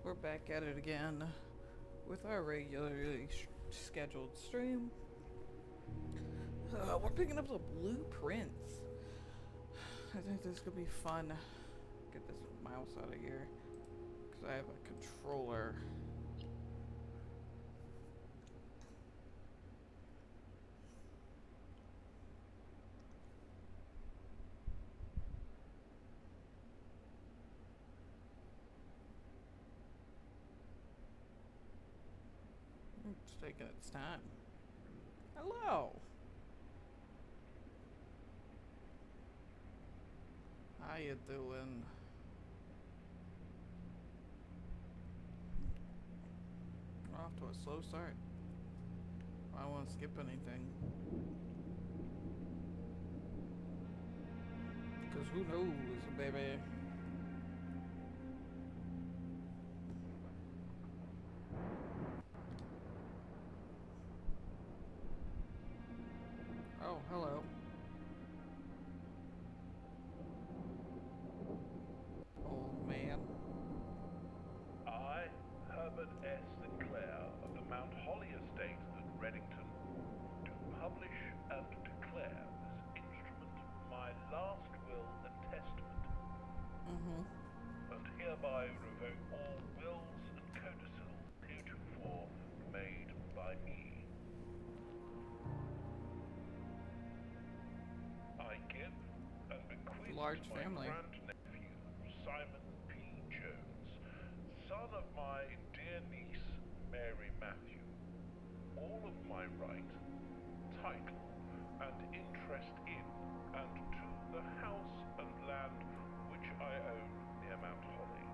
We're back at it again with our regularly scheduled stream. We're picking up the blueprints. I think this could be fun. Get this mouse out of here because I have a controller. It's taking its time. Hello. How you doing? We're off to a slow start. I don't want to skip anything. Because who knows, baby? Oh, hello. Old man. I, Herbert S. Sinclair of the Mount Holly Estate at Reddington, do publish and declare this instrument my last will and testament, and hereby revoke all wills and codicils heretofore made by me. I give and bequeath Large to my family. grandnephew, Simon P. Jones, son of my dear niece, Mary Matthew, all of my right, title, and interest in and to the house and land which I own near Mount Holly.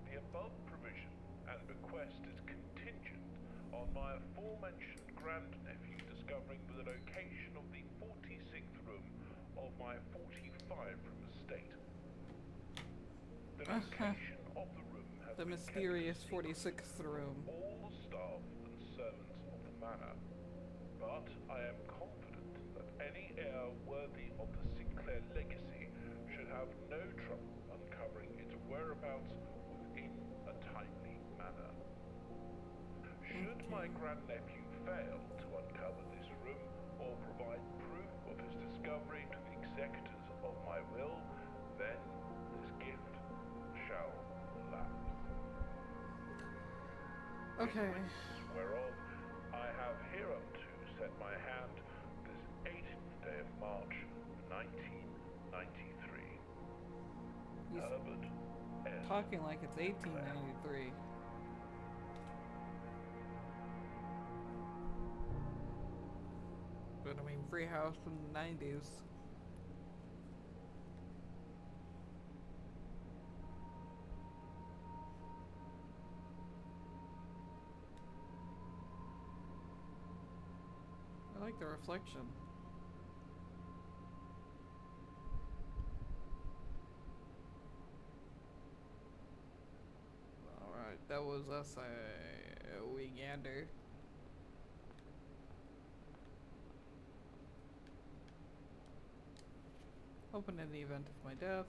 The above provision and bequest is contingent on my aforementioned grandnephew discovering the location of the 46th room of my 45-room estate. The location of the room has The been mysterious kept a secret 46th room. from all the staff and servants of the manor, but I am confident that any heir worthy of the Sinclair legacy should have no trouble uncovering its whereabouts within a timely manner. Should my grandnephew fail to uncover this room or provide proof of his discovery to the executors of my will, then this gift shall lapse. Okay. Whereof I have hereunto set my hand this 18th day of March, 1993. He's Herbert S. talking like it's 1893. But I mean, free house from the 90s. I like the reflection. Alright, that was us a weekender. Open in the event of my death.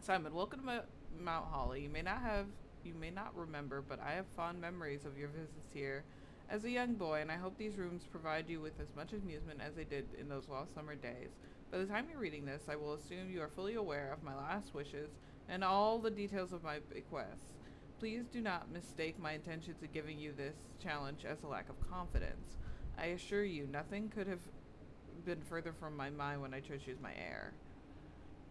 Simon, welcome to Mount Holly. You may not remember, but I have fond memories of your visits here as a young boy, and I hope these rooms provide you with as much amusement as they did in those lost summer days. By the time you're reading this, I will assume you are fully aware of my last wishes and all the details of my bequests. Please do not mistake my intentions in giving you this challenge as a lack of confidence. I assure you, nothing could have been further from my mind when I chose you as my heir.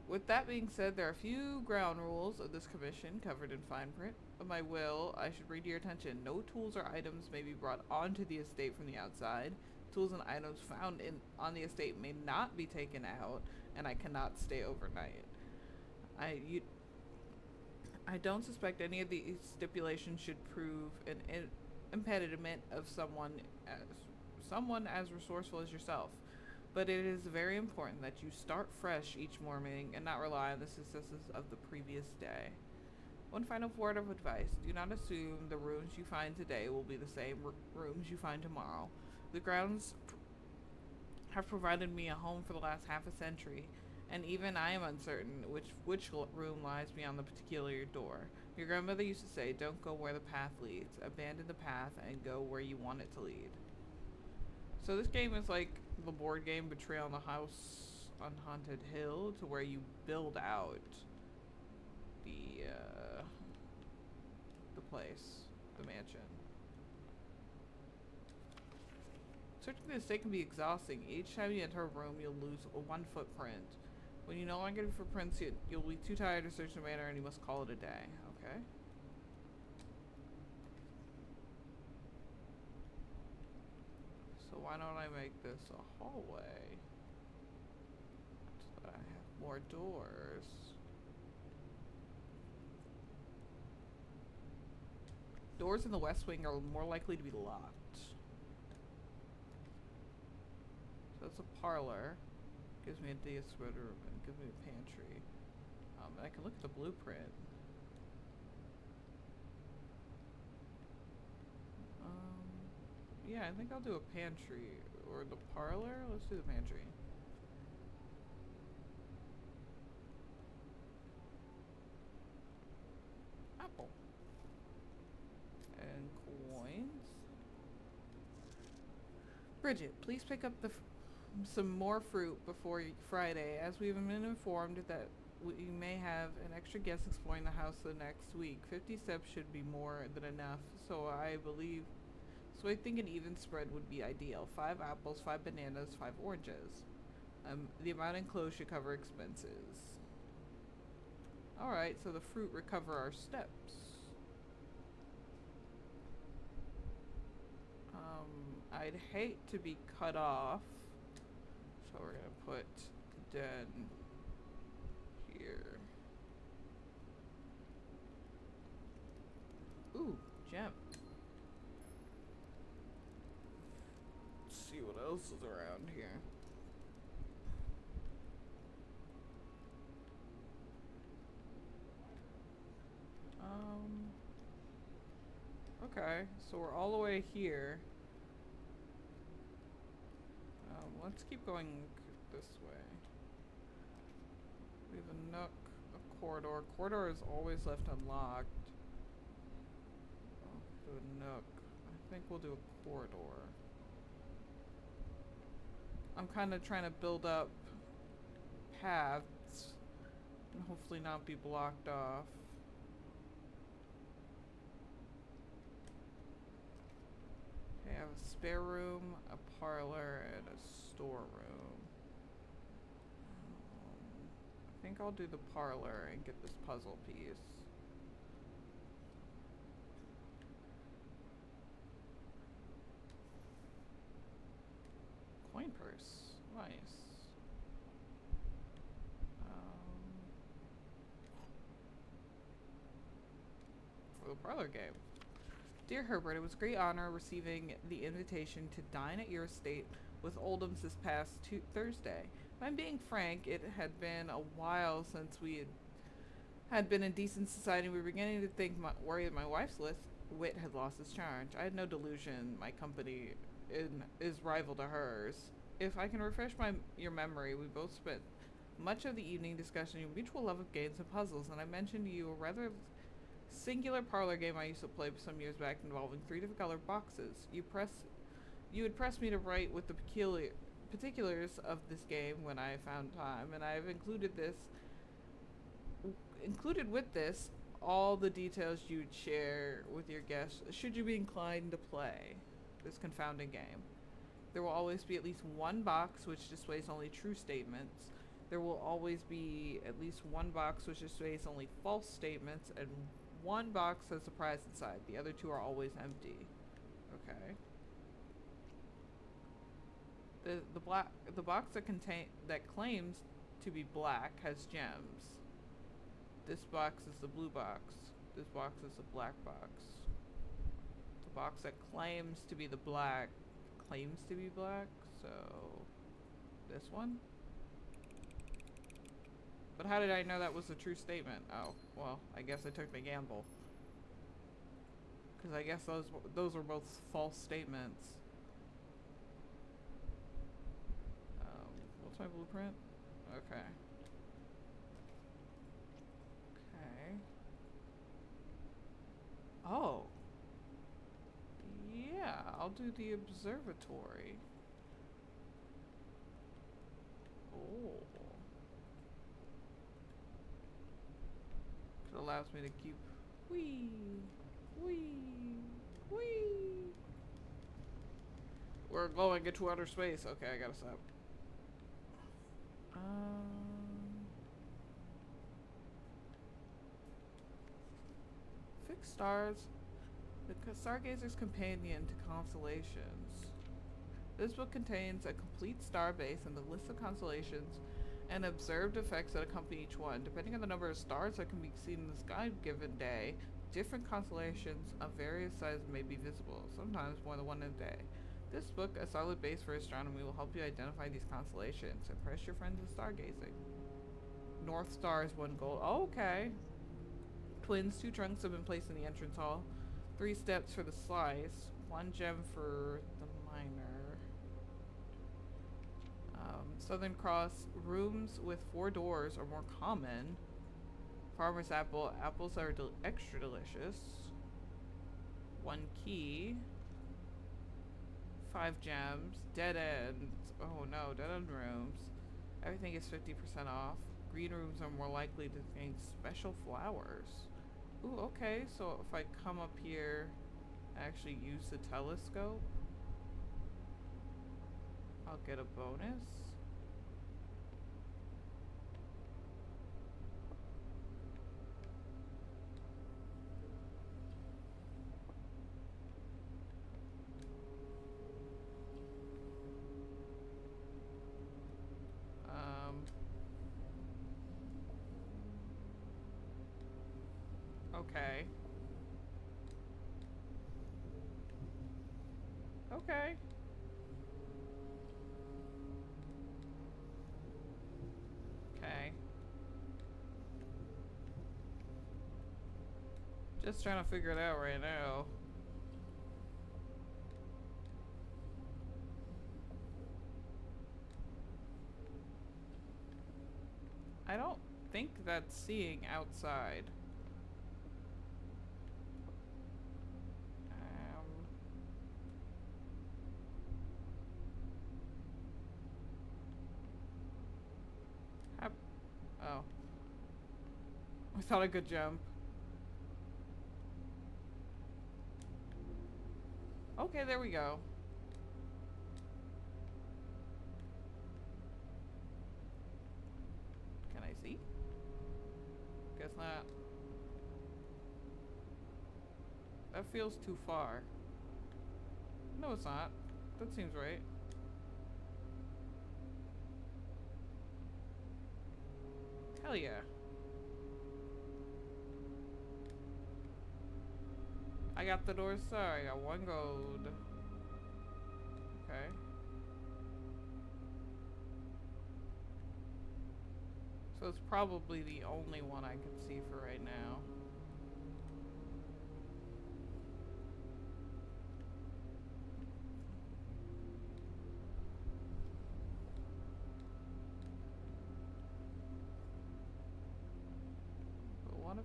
With that being said, there are a few ground rules of this commission covered in fine print. Of my will, I should bring to your attention, no tools or items may be brought onto the estate from the outside. Tools and items found on the estate may not be taken out, and I cannot stay overnight. I don't suspect any of these stipulations should prove an impediment of someone as resourceful as yourself. But it is very important that you start fresh each morning and not rely on the successes of the previous day. One final word of advice. Do not assume the rooms you find today will be the same rooms you find tomorrow. The grounds have provided me a home for the last half a century, and even I am uncertain which room lies beyond the particular door. Your grandmother used to say, don't go where the path leads. Abandon the path and go where you want it to lead. So this game is like the board game Betrayal on the House on Haunted Hill, to where you build out the place, the mansion. Searching the estate can be exhausting. Each time you enter a room, you'll lose one footprint. When you no longer get footprints, you'll be too tired to search the manor and you must call it a day. Okay. So why don't I make this a hallway? So that I have more doors. Doors in the west wing are more likely to be locked. So it's a parlor. Gives me a de-spreader room and gives me a pantry. And I can look at the blueprint. Yeah, I think I'll do a pantry. Or the parlor? Let's do the pantry. Apple. And coins. Bridget, please pick up some more fruit before Friday, as we've been informed that we may have an extra guest exploring the house the next week. 50 steps should be more than enough, so I think an even spread would be ideal. 5 apples, 5 bananas, 5 oranges. The amount enclosed should cover expenses. Alright, so the fruit recover our steps. I'd hate to be cut off, so we're gonna put den here. Ooh, gem. Let's see what else is around here. Okay, so we're all the way here. Let's keep going this way. We have a nook, a corridor. Corridor is always left unlocked. Do a nook. I think we'll do a corridor. I'm kind of trying to build up paths and hopefully not be blocked off. Okay, I have a spare room, a parlor, and a storeroom. I think I'll do the parlor and get this puzzle piece. Coin purse. Nice. For the parlor game. Dear Herbert, it was a great honor receiving the invitation to dine at your estate with Oldham's this past Thursday. If I'm being frank, it had been a while since we had been in decent society. We were beginning to worry that my wife's wit had lost its charm. I had no delusion my company is rival to hers. If I can refresh your memory, we both spent much of the evening discussing your mutual love of games and puzzles, and I mentioned to you a rather singular parlor game I used to play some years back involving 3 different colored boxes. You had pressed me to write with the particulars of this game when I found time, and I have included with this all the details you'd share with your guests should you be inclined to play this confounding game. There will always be at least one box which displays only true statements. There will always be at least one box which displays only false statements, and one box has a prize inside. The other 2 are always empty. Okay. The box that claims to be black has gems. This box is the blue box. This box is the black box. The box that claims to be black, so this one? But how did I know that was a true statement? Oh, well, I guess I took the gamble. Because I guess those were both false statements. What's my blueprint? Okay. Okay. Oh. Yeah, I'll do the observatory. Oh. It allows me to keep... Whee! Whee! Whee! We're going into outer space. Okay, I gotta stop. Fixed stars. The Stargazer's Companion to Constellations. This book contains a complete star base and the list of constellations and observed effects that accompany each one. Depending on the number of stars that can be seen in the sky given day, different constellations of various sizes may be visible, sometimes more than one in a day. This book, a solid base for astronomy, will help you identify these constellations. Impress your friends with stargazing. North Star is one goal. Oh, okay. Twins, 2 trunks have been placed in the entrance hall. 3 steps for the slice. 1 gem for the minor. Southern Cross, rooms with 4 doors are more common. Farmer's apple, apples are extra delicious. 1 key. 5 gems. Dead ends. Oh no, dead end rooms. Everything is 50% off. Green rooms are more likely to contain special flowers. Ooh, okay, so if I come up here, I actually use the telescope, I'll get a bonus. Okay. Okay. Okay. Just trying to figure it out right now. I don't think that's seeing outside. Oh. I thought I could jump. Okay, there we go. Can I see? Guess not. That feels too far. No, it's not. That seems right. Hell yeah. I got the North Star. I got 1 gold. Okay. So it's probably the only one I can see for right now. But what if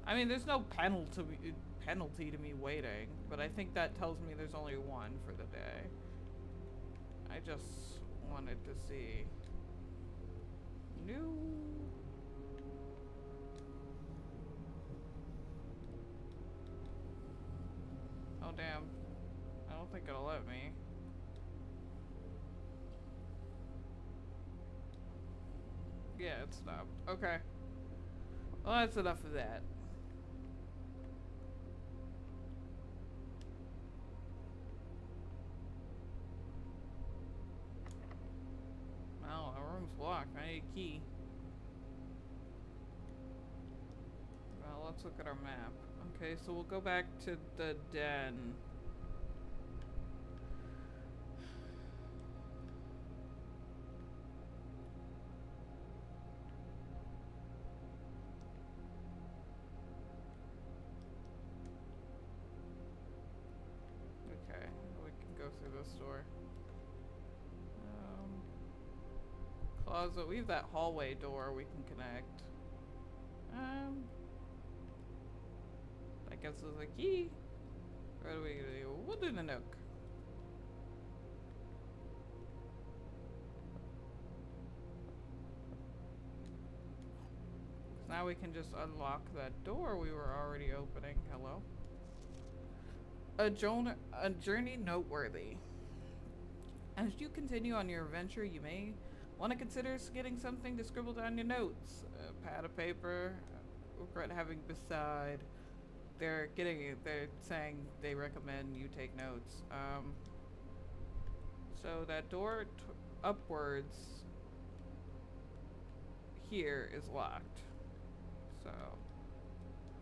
I mean, there's no penalty to me waiting, but I think that tells me there's only 1 for the day. I just wanted to see. New. Oh damn. I don't think it'll let me. Yeah, it stopped. Okay. Well, that's enough of that. Well, our room's locked. I need a key. Well, let's look at our map. Okay, so we'll go back to the den. Okay, we can go through this door. closet. We have that hallway door we can connect. I guess it's a key. What are we gonna do? We'll do the nook. Now we can just unlock that door we were already opening. Hello? A journey noteworthy. As you continue on your adventure, you may want to consider getting something to scribble down your notes. A pad of paper, regret having beside. They're saying they recommend you take notes. So that door upwards here is locked. So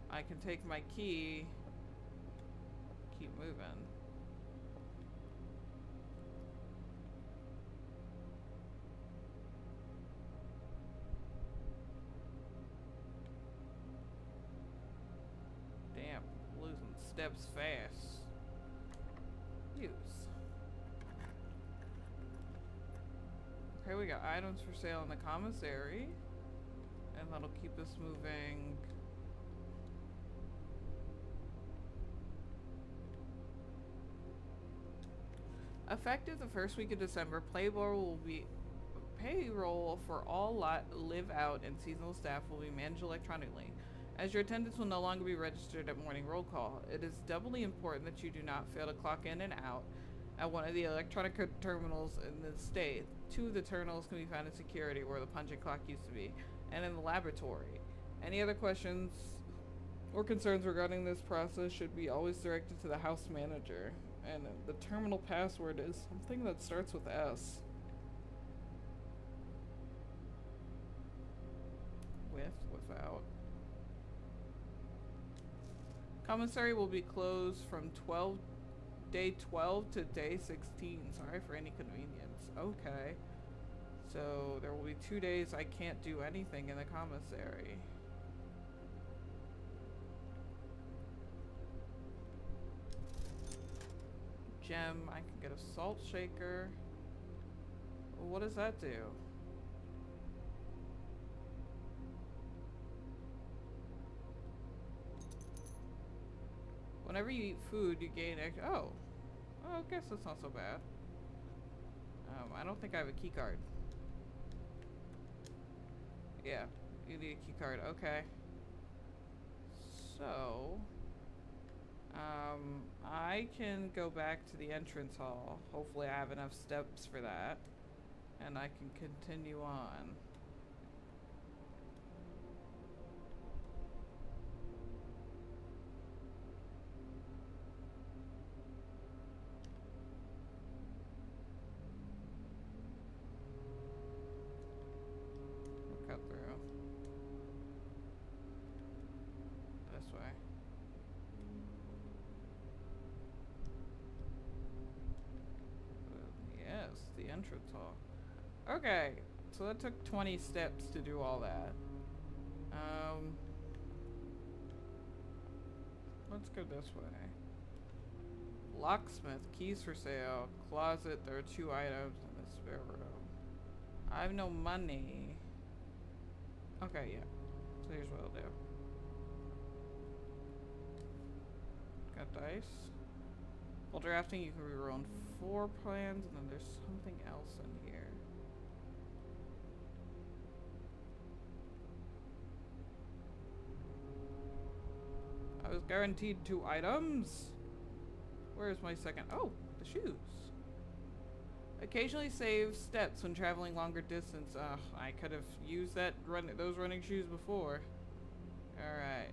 I can take my key, keep moving. Damn, losing steps fast. Use. Okay, we got items for sale in the commissary. And that'll keep us moving. Effective the first week of December, payroll for all live out and seasonal staff will be managed electronically. As your attendance will no longer be registered at morning roll call, it is doubly important that you do not fail to clock in and out at one of the electronic terminals in the state. 2 of the terminals can be found in security, where the punching clock used to be, and in the laboratory. Any other questions or concerns regarding this process should be always directed to the house manager. And the terminal password is something that starts with S. Without. Commissary will be closed from day 12 to day 16. Sorry for any inconvenience. Okay. So there will be 2 days I can't do anything in the commissary. Gem, I can get a salt shaker. What does that do? Whenever you eat food, you gain extra. Oh, I guess that's not so bad. I don't think I have a key card. Yeah, you need a key card. Okay. So, I can go back to the entrance hall. Hopefully I have enough steps for that. And I can continue on. We'll cut through. This way. Yes, the entrance hall. Okay, so that took 20 steps to do all that. Let's go this way. Locksmith, keys for sale, closet, there are 2 items in the spare room. I have no money. Okay, yeah. So here's what I'll do. Got dice. While drafting, you can reroll 4 plans, and then there's something else in here. I was guaranteed 2 items. Where's my second? Oh, the shoes. Occasionally save steps when traveling longer distance. Ugh, I could have used those running shoes before. Alright.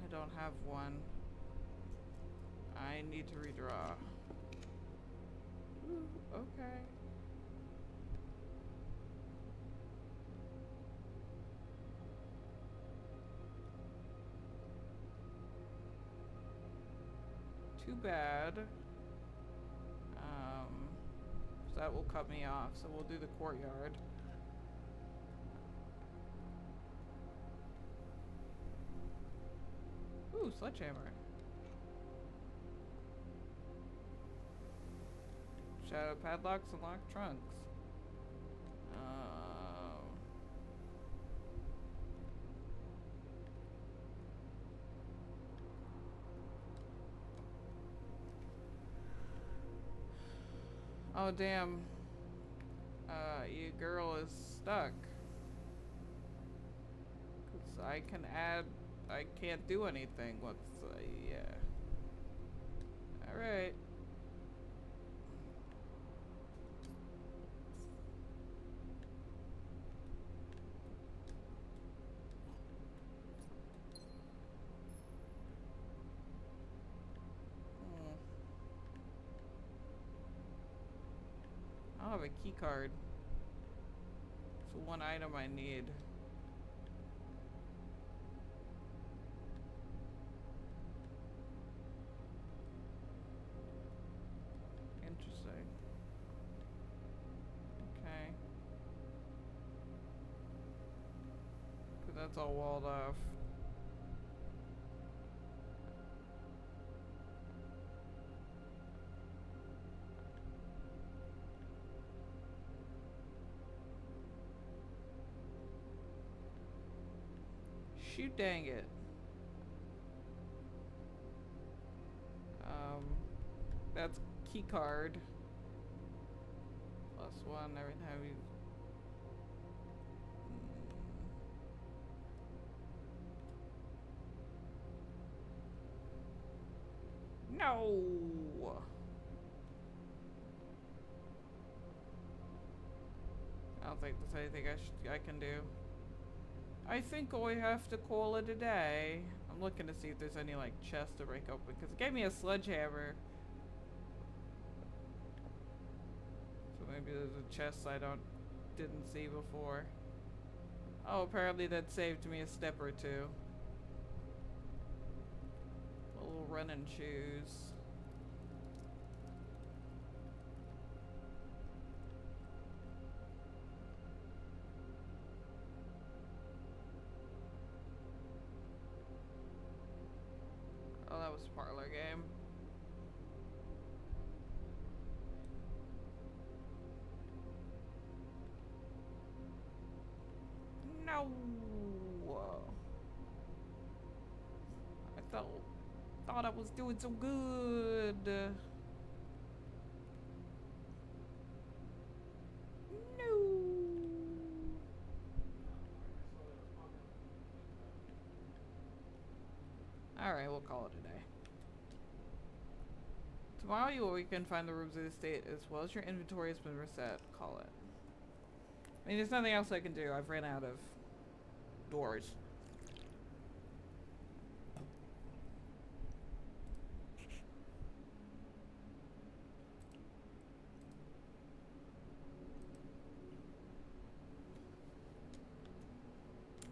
I don't have one. I need to redraw. Ooh, okay. Too bad. So that will cut me off. So we'll do the courtyard. Ooh, sledgehammer. shadow padlocks and locked trunks. Um, oh damn. Your girl is stuck. 'Cause I can add. I can't do anything. Yeah. Alright. Hmm. I don't have a key card. It's the one item I need. Interesting. Okay. But that's all walled off. Shoot dang it. That's key card. +1 every time you. No. I don't think there's anything I can do. I think I have to call it a day. I'm looking to see if there's any like chests to break open because it gave me a sledgehammer. So maybe there's a chest I didn't see before. Oh, apparently that saved me a step or two. Little running shoes. Oh, that was parlor game. No. I thought I was doing so good. No. Alright, we'll call it a day. Tomorrow you will can find the rooms of the estate as well as your inventory has been reset. Call it. I mean, there's nothing else I can do. I've ran out of doors.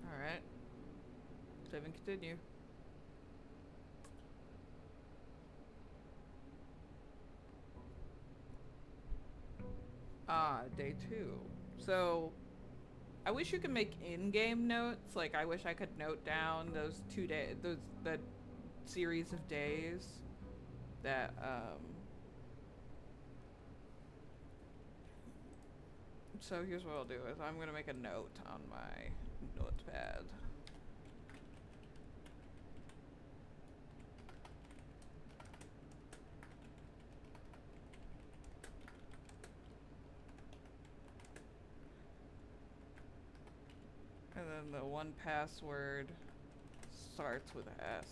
Alright. Save and continue. Day 2. So, I wish you could make in-game notes. Like, I wish I could note down those that series of days that, so here's what I'll do is I'm gonna make a note on my notepad. And then the one password starts with S.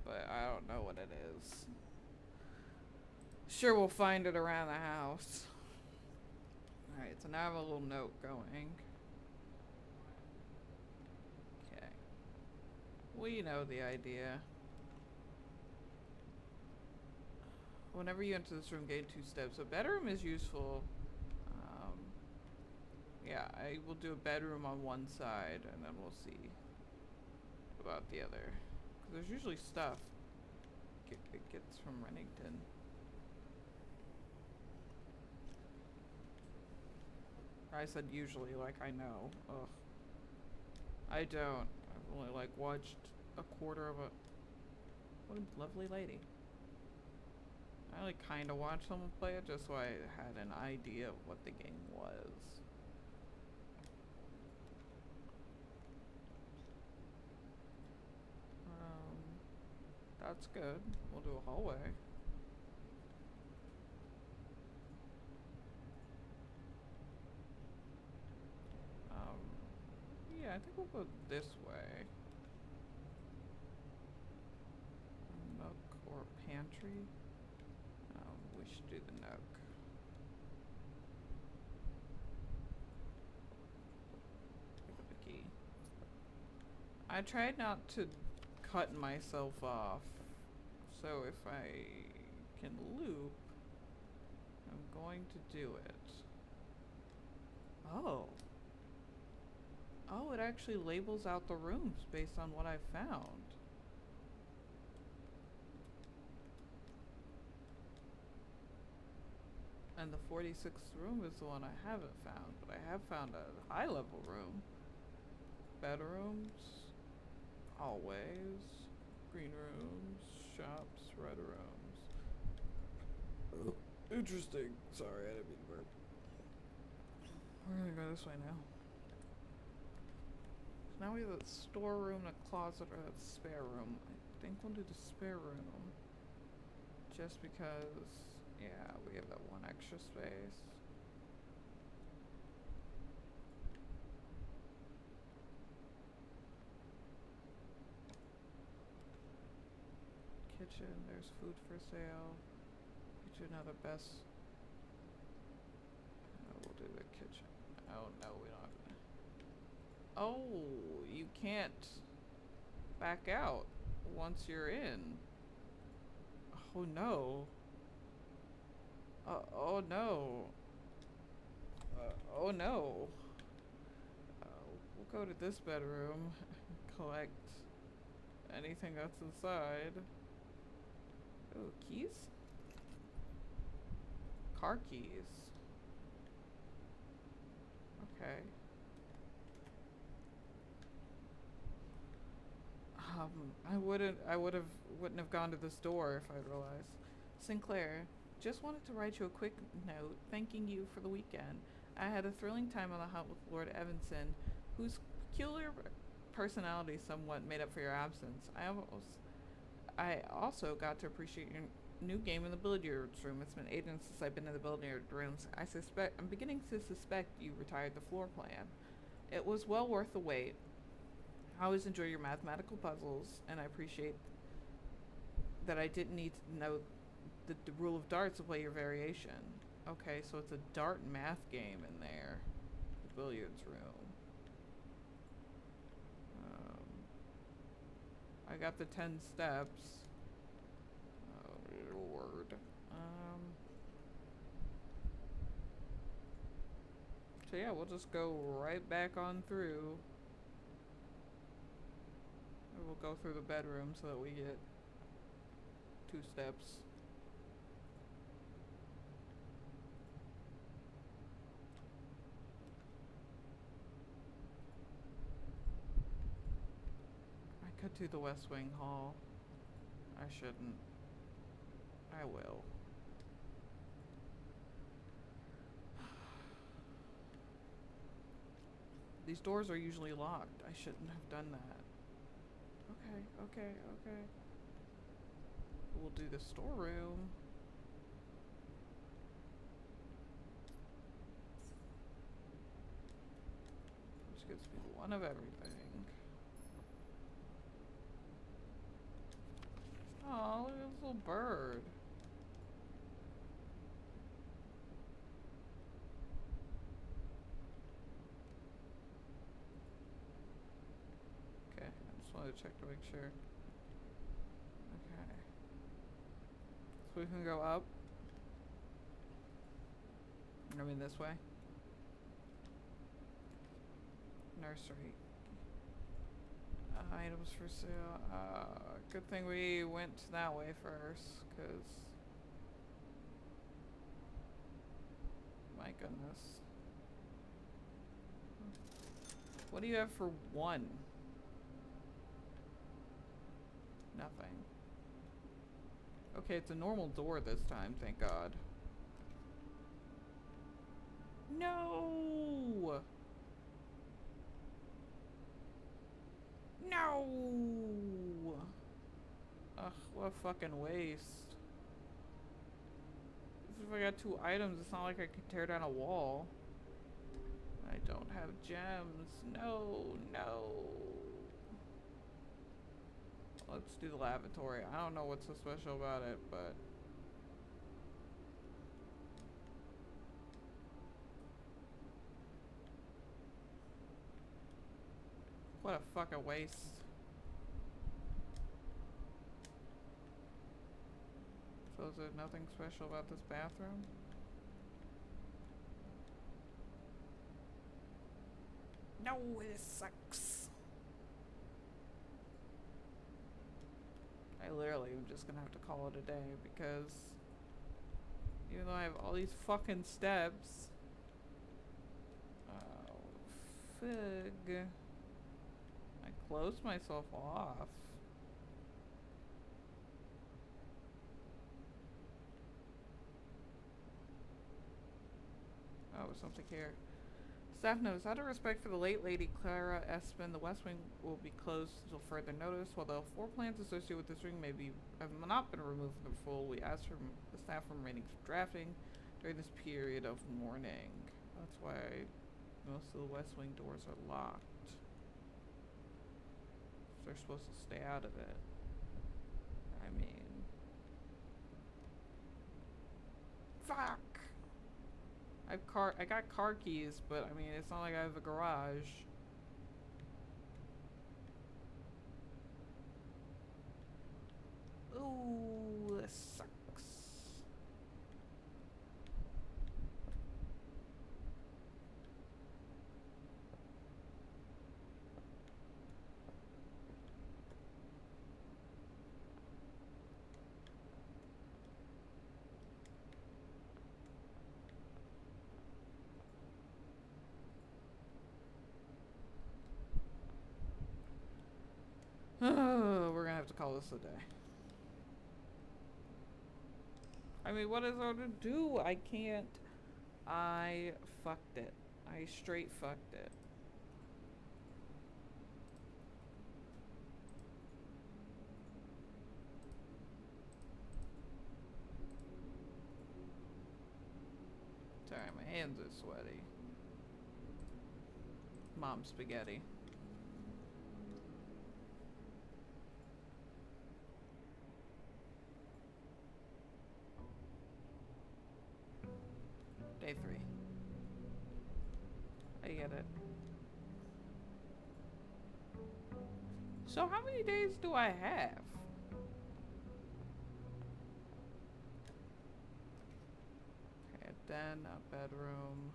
But I don't know what it is. Sure, we'll find it around the house. Alright, so now I have a little note going. Okay. We know the idea. Whenever you enter this room, gain 2 steps. A bedroom is useful. Yeah, I will do a bedroom on one side, and then we'll see about the other. 'Cause there's usually stuff it gets from Rennington. I said usually, like I know. Ugh. I don't. I've only like watched a quarter of a. What a lovely lady. I like kind of watched someone play it just so I had an idea of what the game was. That's good. We'll do a hallway. Yeah, I think we'll go this way. Nook or pantry? We should do the nook. Give it the key. I tried not to cut myself off, so if I can loop, I'm going to do it. Oh. Oh, it actually labels out the rooms based on what I found. And the 46th room is the one I haven't found, but I have found a high level room. Bedrooms, hallways, green rooms, shops, red rooms. Oh, interesting. Sorry, I didn't mean to burp. We're gonna go this way now. So now we have a storeroom, a closet, or a spare room. I think we'll do the spare room. Just because, yeah, we have that one extra space. Kitchen, there's food for sale. Get you another best. We'll do the kitchen. Oh no, we don't have to. Oh, you can't back out once you're in. Oh no. Oh no. Oh no. We'll go to this bedroom, collect anything that's inside. Oh, keys? Car keys. Okay. Wouldn't have gone to this door if I realized. Sinclair, just wanted to write you a quick note thanking you for the weekend. I had a thrilling time on the hunt with Lord Evanson, whose peculiar personality somewhat made up for your absence. I also got to appreciate your new game in the billiards room. It's been ages since I've been in the billiard rooms. I'm beginning to suspect you retired the floor plan. It was well worth the wait. I always enjoy your mathematical puzzles, and I appreciate that I didn't need to know the rule of darts to play your variation. Okay, so it's a dart math game in there. The billiards room. I got the 10 steps. Oh, Lord. So yeah, we'll just go right back on through. We'll go through the bedroom so that we get 2 steps. I could do the West Wing Hall. I shouldn't. I will. These doors are usually locked. I shouldn't have done that. Okay. We'll do the storeroom. Which gives me one of everything. Oh, look at this little bird. Okay, I just wanted to check to make sure. Okay. So we can go up. I mean this way. Nursery. Items for sale. Good thing we went that way first, cause my goodness. What do you have for 1? Nothing. Okay, it's a normal door this time, thank God. No! No! Ugh, what a fucking waste. If I got 2 items, it's not like I could tear down a wall. I don't have gems. No, no. Let's do the lavatory. I don't know what's so special about it, but... what a fucking waste. So is there nothing special about this bathroom? No, it sucks. I literally am just gonna have to call it a day because even though I have all these fucking steps. Oh, fig. I closed myself off. Oh, something here. Staff notes, out of respect for the late Lady Clara Espin, the West Wing will be closed until further notice. While the 4 plants associated with this wing have not been removed from the full, we ask for the staff from remaining drafting during this period of mourning. That's why most of the West Wing doors are locked. They're supposed to stay out of it. I mean... fuck! I got car keys, but I mean, it's not like I have a garage. Ooh, this sucks. We're gonna have to call this a day. I mean, what is there to do? I can't. I fucked it. I straight fucked it. Sorry, my hands are sweaty. Mom spaghetti. Day 3. I get it. So how many days do I have? Okay, a den, a bedroom,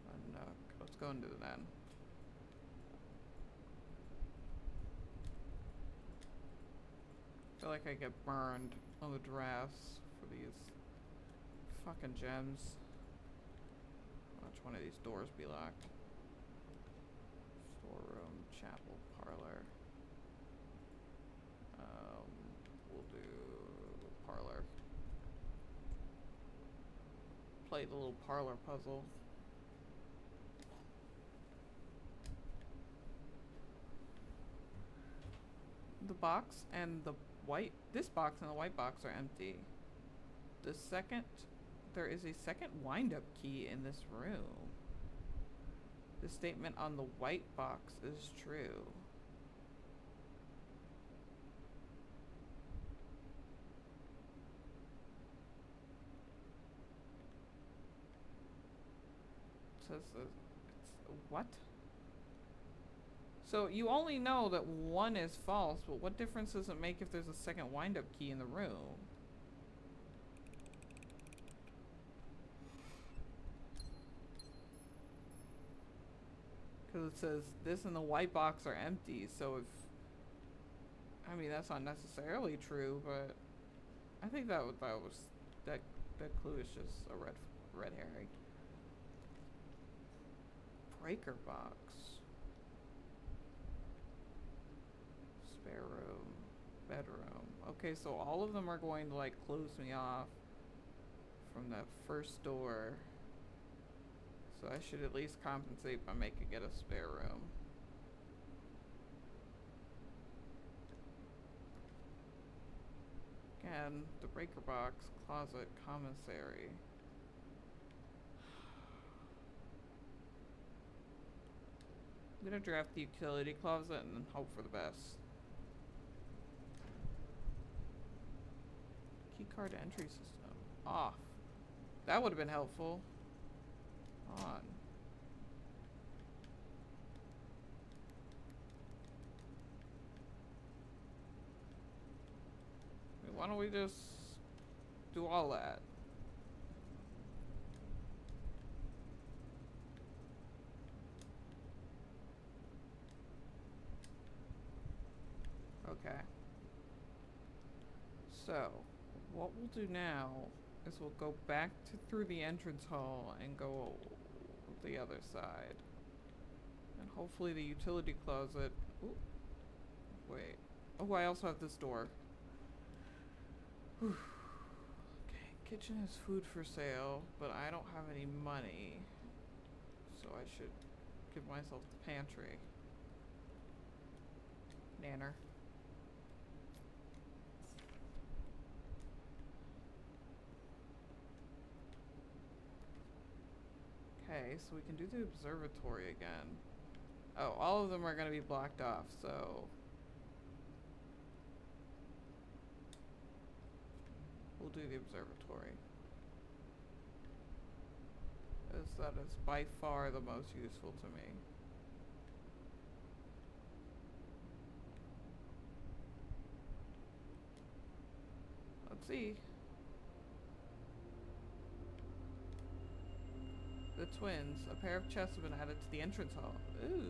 a nook. Let's go into the den. I feel like I get burned on the drafts for these fucking gems. Watch one of these doors be locked. Storeroom, chapel, parlor. We'll do parlor. Play the little parlor puzzle. The box and the this box and the white box are empty. There is a second wind-up key in this room. The statement on the white box is true. It says it's what? So you only know that one is false, but what difference does it make if there's a second wind-up key in the room? Because it says this and the white box are empty, so if... I mean, that's not necessarily true, but... I think that clue is just a red herring. Breaker box. Spare room. Bedroom. Okay, so all of them are going to, like, close me off from that first door. So I should at least compensate by making it a spare room. Again, the breaker box, closet, commissary. I'm gonna draft the utility closet and hope for the best. Keycard entry system. Off. That would have been helpful. On. Why don't we just do all that? Okay. So, what we'll do now is we'll go back to through the entrance hall and go the other side. And hopefully the utility closet... Ooh. Wait. Oh, I also have this door. Whew. Okay, kitchen has food for sale, but I don't have any money. So I should give myself the pantry. Nanner. Okay, so we can do the observatory again. Oh, all of them are going to be blocked off, so... we'll do the observatory. As that is by far the most useful to me. Let's see. The twins. A pair of chests have been added to the entrance hall. Ooh.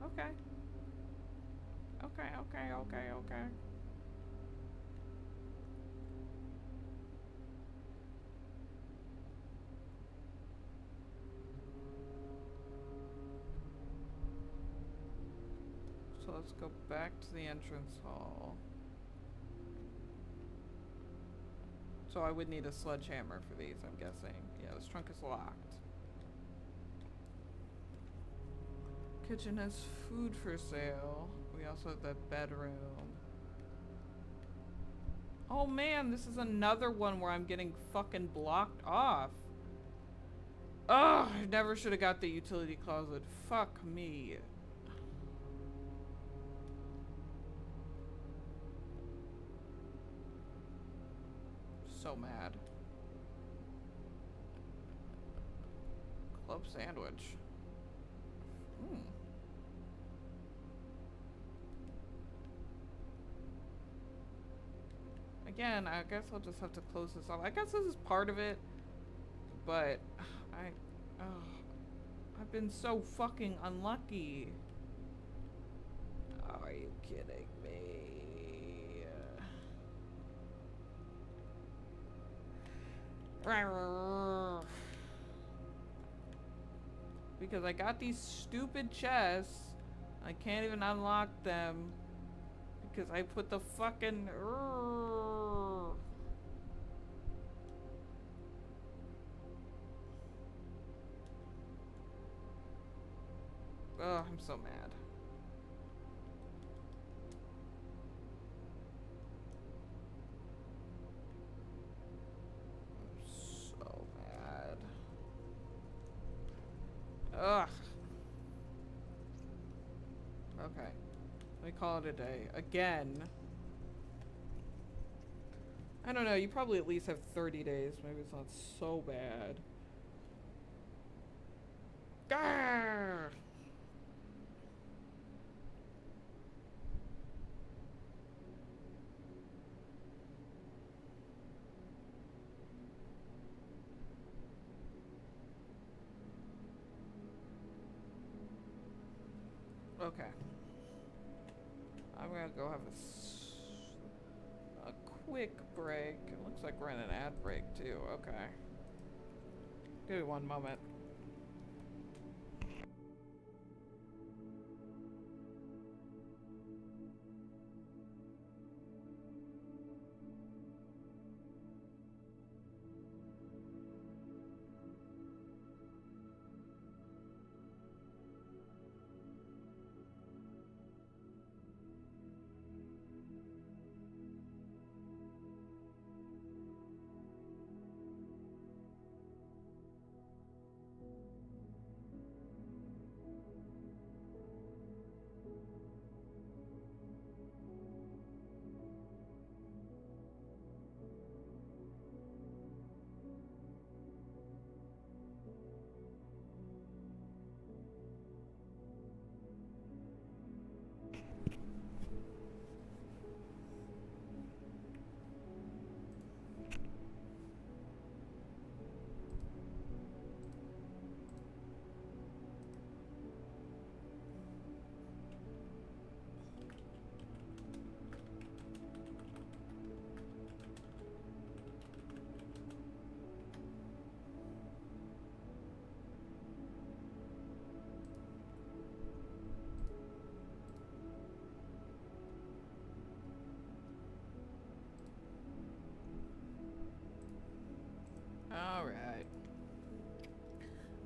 Okay. Okay. So let's go back to the entrance hall. So I would need a sledgehammer for these, I'm guessing. Yeah, this trunk is locked. Kitchen has food for sale. We also have that bedroom. Oh man, this is another one where I'm getting fucking blocked off. Ugh, I never should have got the utility closet. Fuck me. So mad. Club sandwich. Again, I guess I'll just have to close this off. I guess this is part of it, but I've been so fucking unlucky. Are you kidding me? Because I got these stupid chests. I can't even unlock them because I put the fucking... Oh, I'm so mad. I'm so mad. Ugh. Okay. Let me call it a day. Again. I don't know, you probably at least have 30 days. Maybe it's not so bad. Gah! Okay. I'm gonna go have a quick break. It looks like we're in an ad break too. Okay. Give me one moment.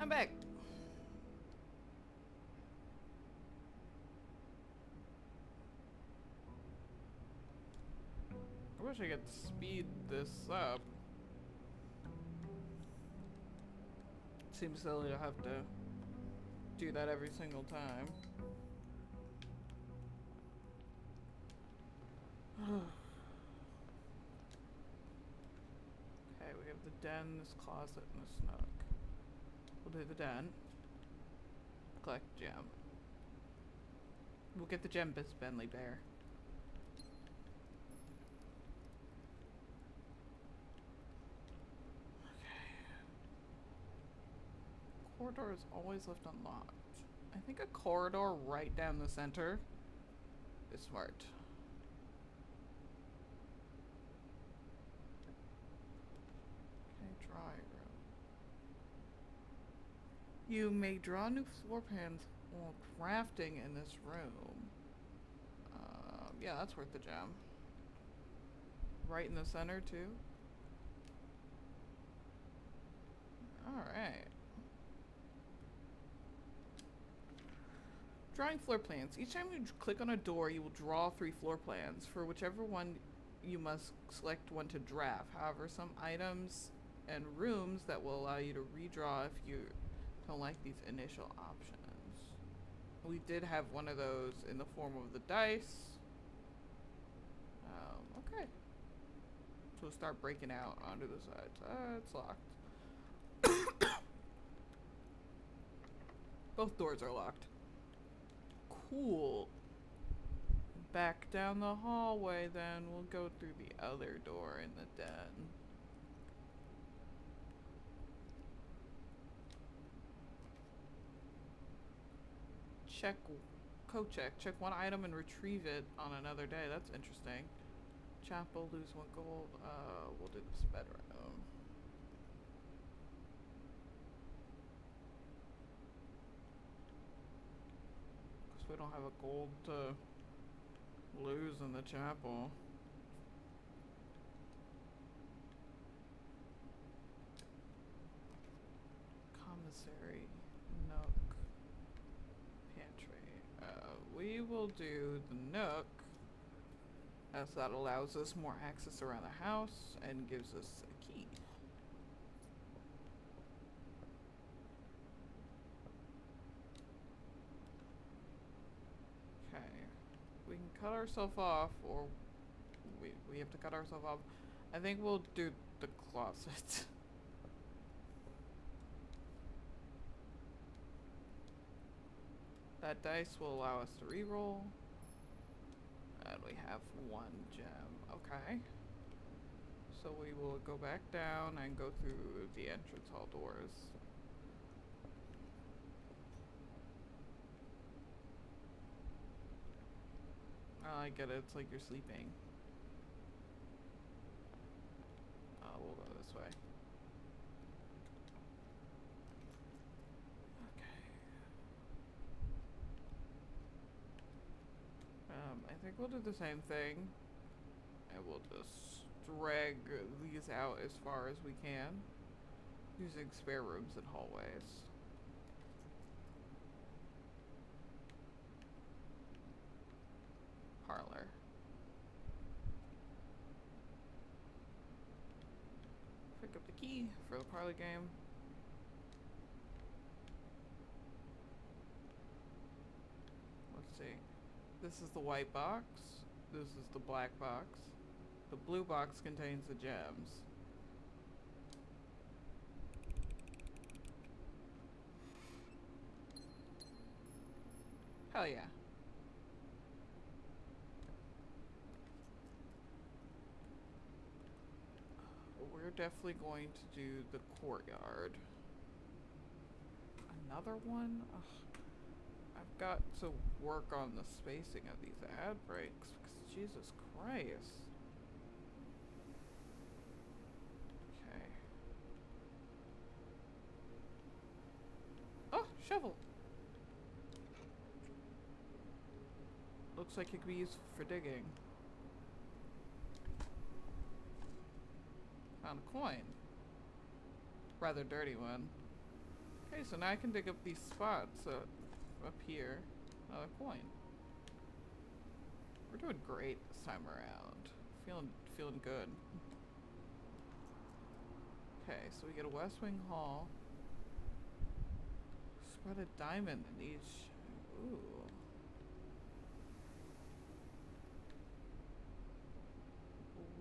I'm back. I wish I could speed this up. Seems silly to have to do that every single time. Okay, we have the den, this closet, and this nook. We'll do the den. Collect gem. We'll get the gem Bentley Bear. Corridor is always left unlocked. I think a corridor right down the center is smart. Okay, dry room. You may draw new floor plans while crafting in this room. Yeah, that's worth the gem. Right in the center too. Alright. Drawing floor plans. Each time you click on a door, you will draw 3 floor plans. For whichever one, you must select one to draft. However, some items and rooms that will allow you to redraw if you don't like these initial options. We did have one of those in the form of the dice. Okay. So we'll start breaking out onto the sides. It's locked. Both doors are locked. Cool. Back down the hallway then. We'll go through the other door in the den. Check, co-check. Check one item and retrieve it on another day. That's interesting. Chapel, lose 1 gold. We'll do this bedroom. Because we don't have a gold to lose in the chapel. Commissary, nook, pantry. We will do the nook, as that allows us more access around the house and gives us a key. Okay, we can cut ourselves off, or we have to cut ourselves off. I think we'll do the closet. That dice will allow us to reroll. And we have 1 gem. Okay. So we will go back down and go through the entrance hall doors. Oh, I get it. It's like you're sleeping. We'll go this way. I think we'll do the same thing. And we'll just drag these out as far as we can, using spare rooms and hallways. Parlor. Pick up the key for the parlor game. Let's see. This is the white box. This is the black box. The blue box contains the gems. Hell yeah. We're definitely going to do the courtyard. Another one? Ugh. I've got to work on the spacing of these ad breaks, because Jesus Christ. Okay. Oh, shovel! Looks like it could be used for digging. Found a coin. Rather dirty one. Okay, so now I can dig up these spots up here. Another coin. We're doing great this time around. Feeling good. Okay, so we get a West Wing Hall. Spread a diamond in each. Ooh.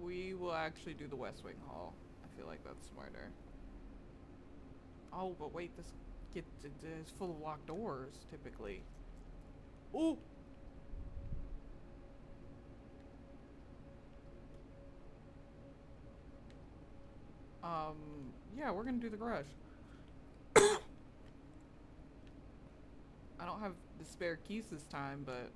We will actually do the West Wing Hall. I feel like that's smarter. Oh, but wait, this is full of locked doors, typically. Ooh! Yeah, we're gonna do the garage. I don't have the spare keys this time, but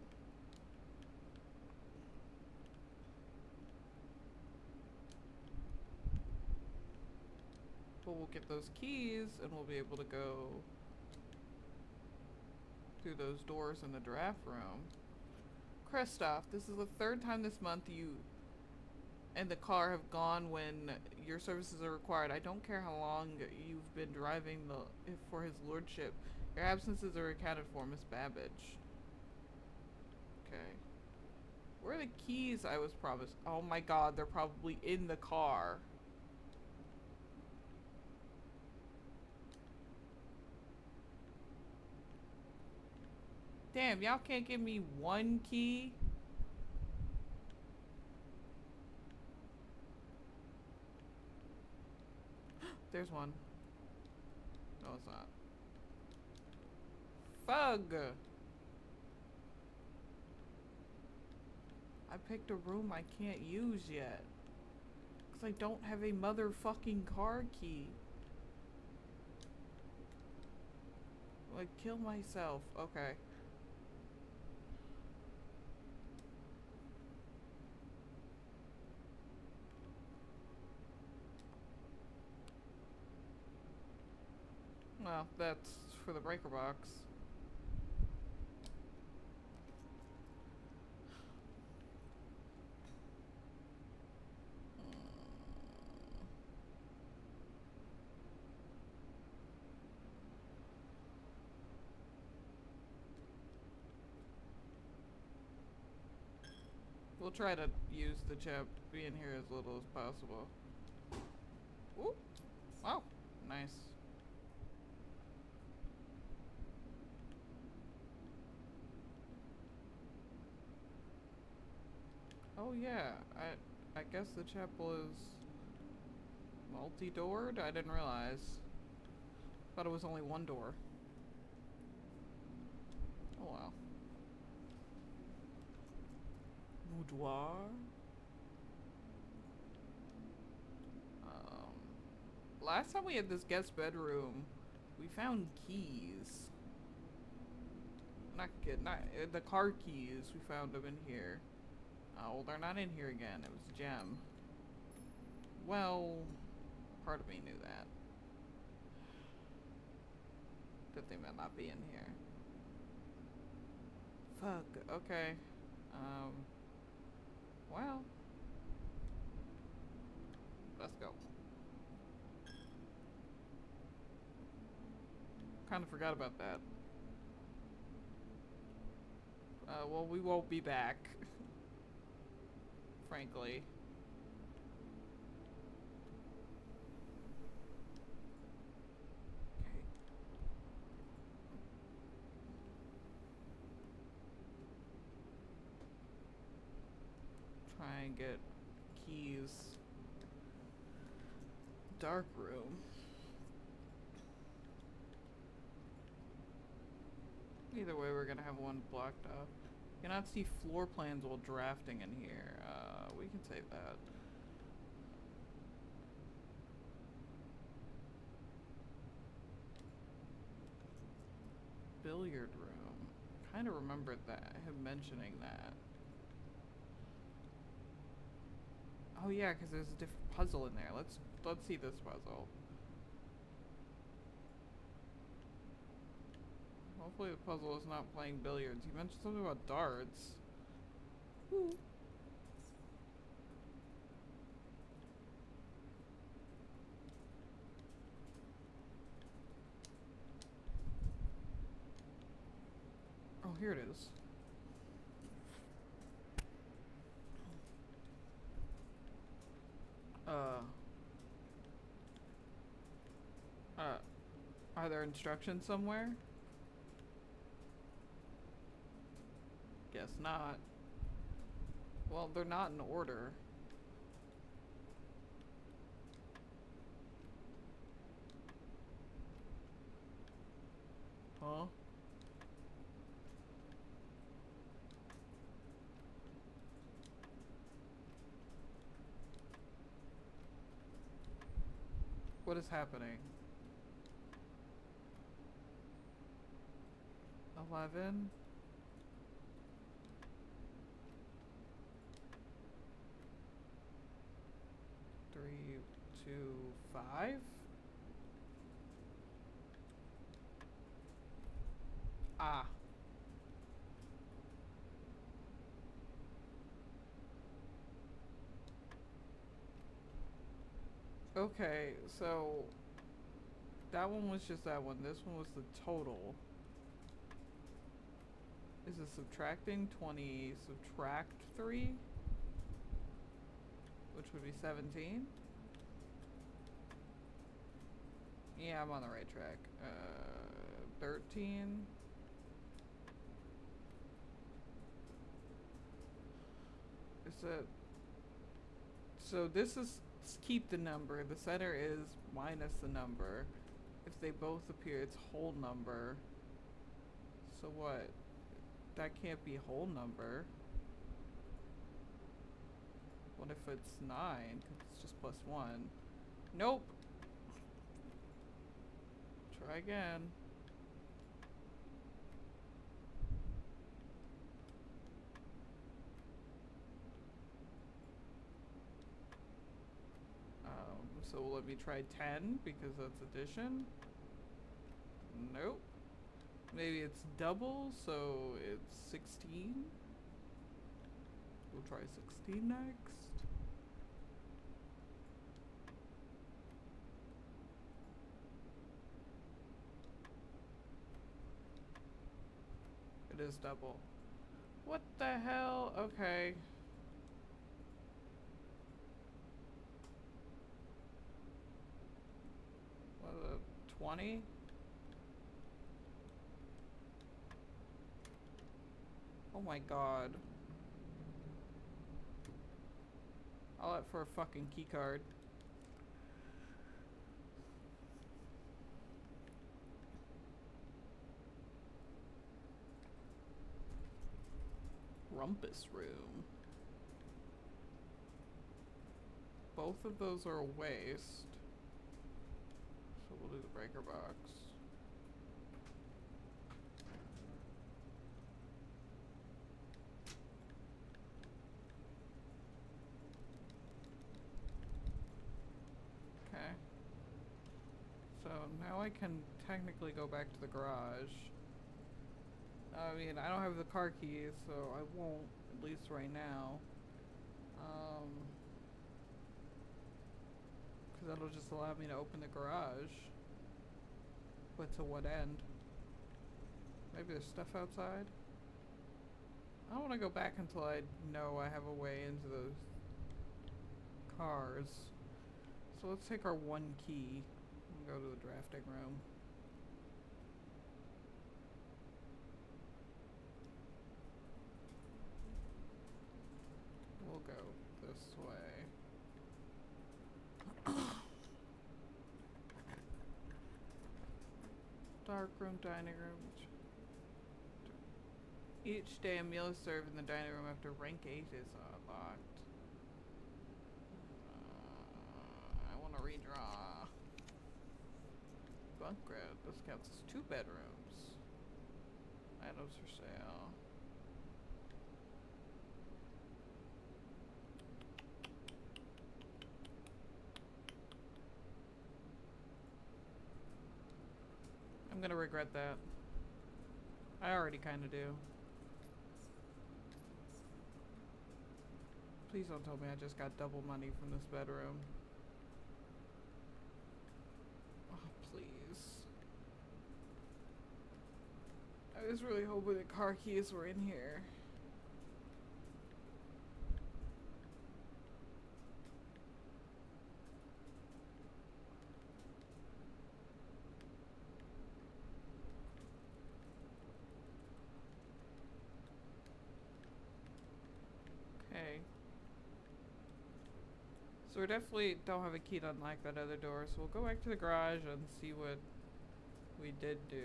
we'll get those keys and we'll be able to go through those doors in the draft room. Kristoff, this is the third time this month you and the car have gone when your services are required. I don't care how long you've been driving for his lordship. Your absences are accounted for, Miss Babbage. Okay. Where are the keys I was promised? Oh my god, they're probably in the car. Damn, y'all can't give me one key? There's one. No, it's not. Fug! I picked a room I can't use yet. Because I don't have a motherfucking car key. Like, kill myself. Okay. Well, that's for the breaker box. We'll try to use the chap being here as little as possible. Ooh. Wow. Nice. Oh yeah. I guess the chapel is multi-doored? I didn't realize. Thought it was only one door. Oh wow. Boudoir? Last time we had this guest bedroom, we found keys. Not the car keys. We found them in here. Oh, well, they're not in here again. It was a gem. Well, part of me knew that. That they might not be in here. Fuck. Okay. Well. Let's go. Kind of forgot about that. Well, we won't be back. Frankly. Okay. Try and get keys. Dark room. Either way, we're gonna have one blocked off. You cannot see floor plans while drafting in here. We can save that. Billiard room. Kind of remembered that, him mentioning that. Oh yeah, because there's a different puzzle in there. Let's see this puzzle. Hopefully the puzzle is not playing billiards. You mentioned something about darts. Ooh. here it is. Uh, are there instructions somewhere? Guess not. Well, they're not in order. Huh? What is happening? 11? 3, 2, 5? Ah. Okay, so that one was just that one. This one was the total. Is it subtracting 20, subtract 3? Which would be 17? Yeah, I'm on the right track. 13? Is it... So this is keep the number. The center is minus the number. If they both appear, it's whole number. So what? That can't be whole number. What if it's 9? 'Cause it's just plus 1. Nope. Try again. So let me try 10 because that's addition. Nope. Maybe it's double, so it's 16. We'll try 16 next. It is double. What the hell? Okay. What is it? 20? Oh my god. I'll opt for a fucking key card. Rumpus room. Both of those are a waste. So we'll do the breaker box. Okay. So now I can technically go back to the garage. I mean, I don't have the car keys, so I won't, at least right now. Because that'll just allow me to open the garage. But to what end? Maybe there's stuff outside? I don't want to go back until I know I have a way into those cars. So let's take our one key and go to the drafting room. We'll go this way. Dark room, dining room. Each day a meal is served in the dining room after rank 8 is unlocked. I want to redraw. Bunk bed. This counts as 2 bedrooms. Items for sale. I'm gonna regret that. I already kinda do. Please don't tell me I just got double money from this bedroom. Oh, please. I was really hoping the car keys were in here. Okay. So we definitely don't have a key to unlock that other door, so we'll go back to the garage and see what we did do.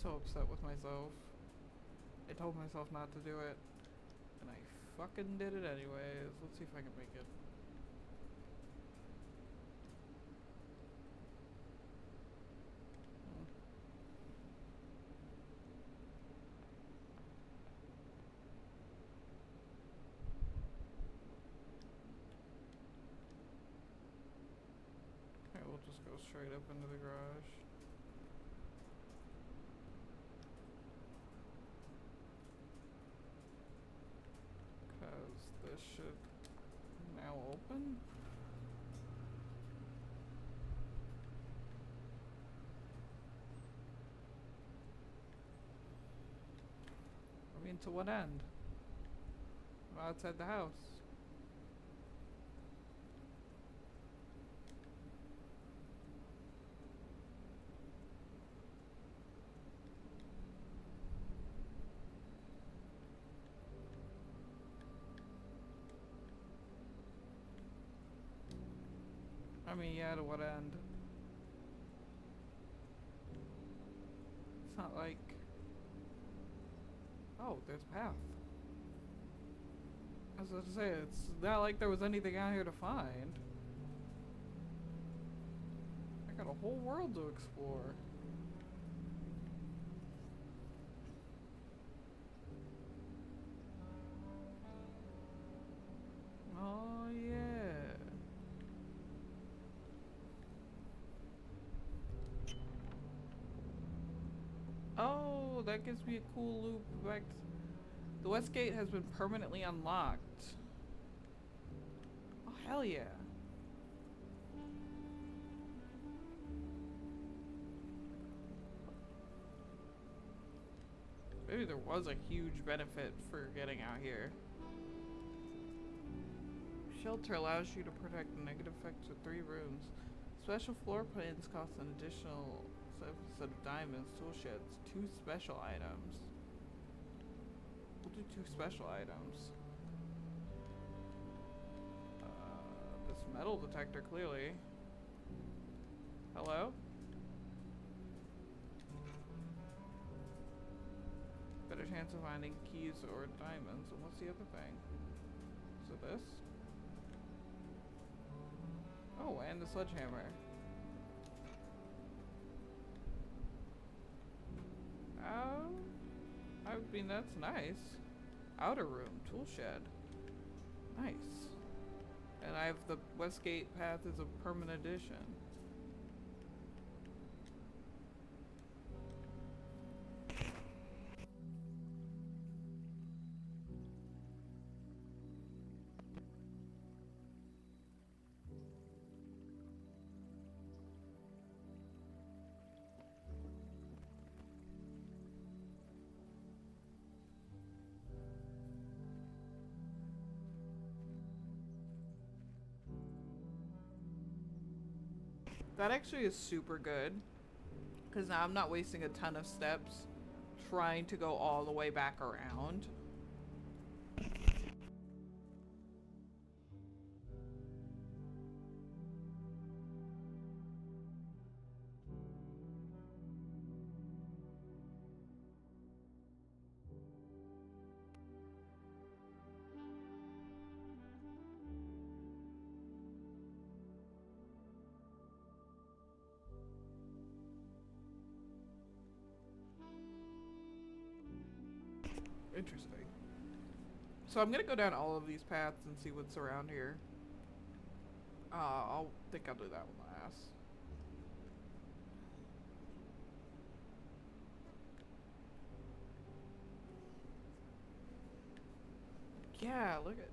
So upset with myself. I told myself not to do it, and I fucking did it anyways. Let's see if I can make it. Okay, we'll just go straight up into the garage. Cause this should now open. I mean, to what end? I'm outside the house. I mean, yeah, to what end? It's not like... Oh, there's a path. I was about to say, it's not like there was anything out here to find. I got a whole world to explore. Oh, yeah. Oh, that gives me a cool loop back. The west gate has been permanently unlocked. Oh, hell yeah. Maybe there was a huge benefit for getting out here. Shelter allows you to protect the negative effects of 3 rooms. Special floor plans cost an additional set of diamonds, tool sheds, 2 special items. We'll do 2 special items. This metal detector, clearly. Hello? Better chance of finding keys or diamonds. And what's the other thing? So this? Oh, and the sledgehammer. I mean, that's nice. Outer room, tool shed. Nice. And I have the Westgate path as a permanent addition. That actually is super good, because now I'm not wasting a ton of steps trying to go all the way back around. Interesting. So I'm gonna go down all of these paths and see what's around here. I'll think I'll do that one last. Yeah, look at.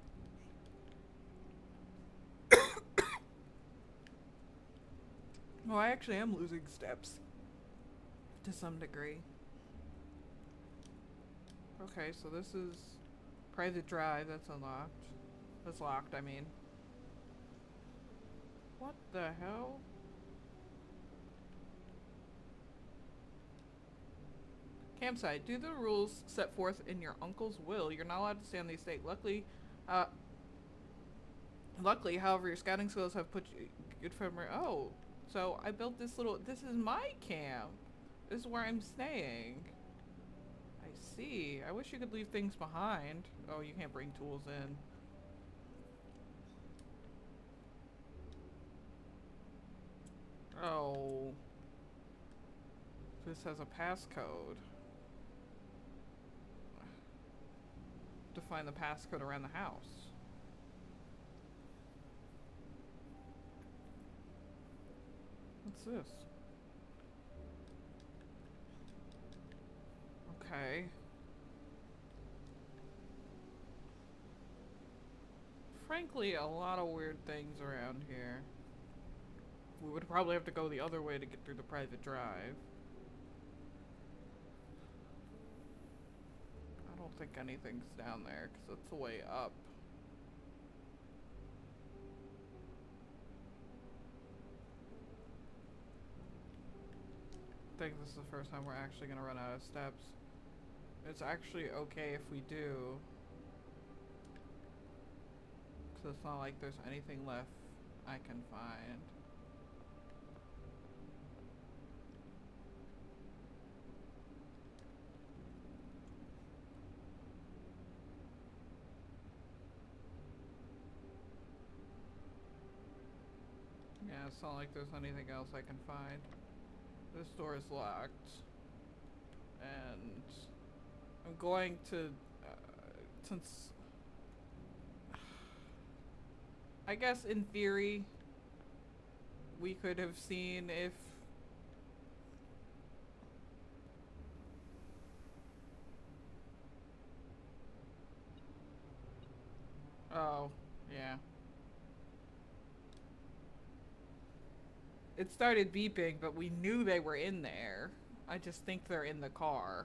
Well, I actually am losing steps to some degree. Okay, so this is private drive. That's unlocked. That's locked, I mean. What the hell? Campsite. Due to the rules set forth in your uncle's will, you're not allowed to stay on the estate. Uh, luckily, however, your scouting skills have put you good for. Oh, so I built this little. This is my camp. This is where I'm staying. I see. I wish you could leave things behind. Oh, you can't bring tools in. Oh. This has a passcode. To find the passcode around the house. What's this? Okay. Frankly, a lot of weird things around here. We would probably have to go the other way to get through the private drive. I don't think anything's down there, because that's the way up. I think this is the first time we're actually going to run out of steps. It's actually okay if we do. Because it's not like there's anything left I can find. Yeah, it's not like there's anything else I can find. This door is locked. And I'm going to, since, I guess in theory, we could have seen if, oh, yeah. It started beeping, but we knew they were in there. I just think they're in the car.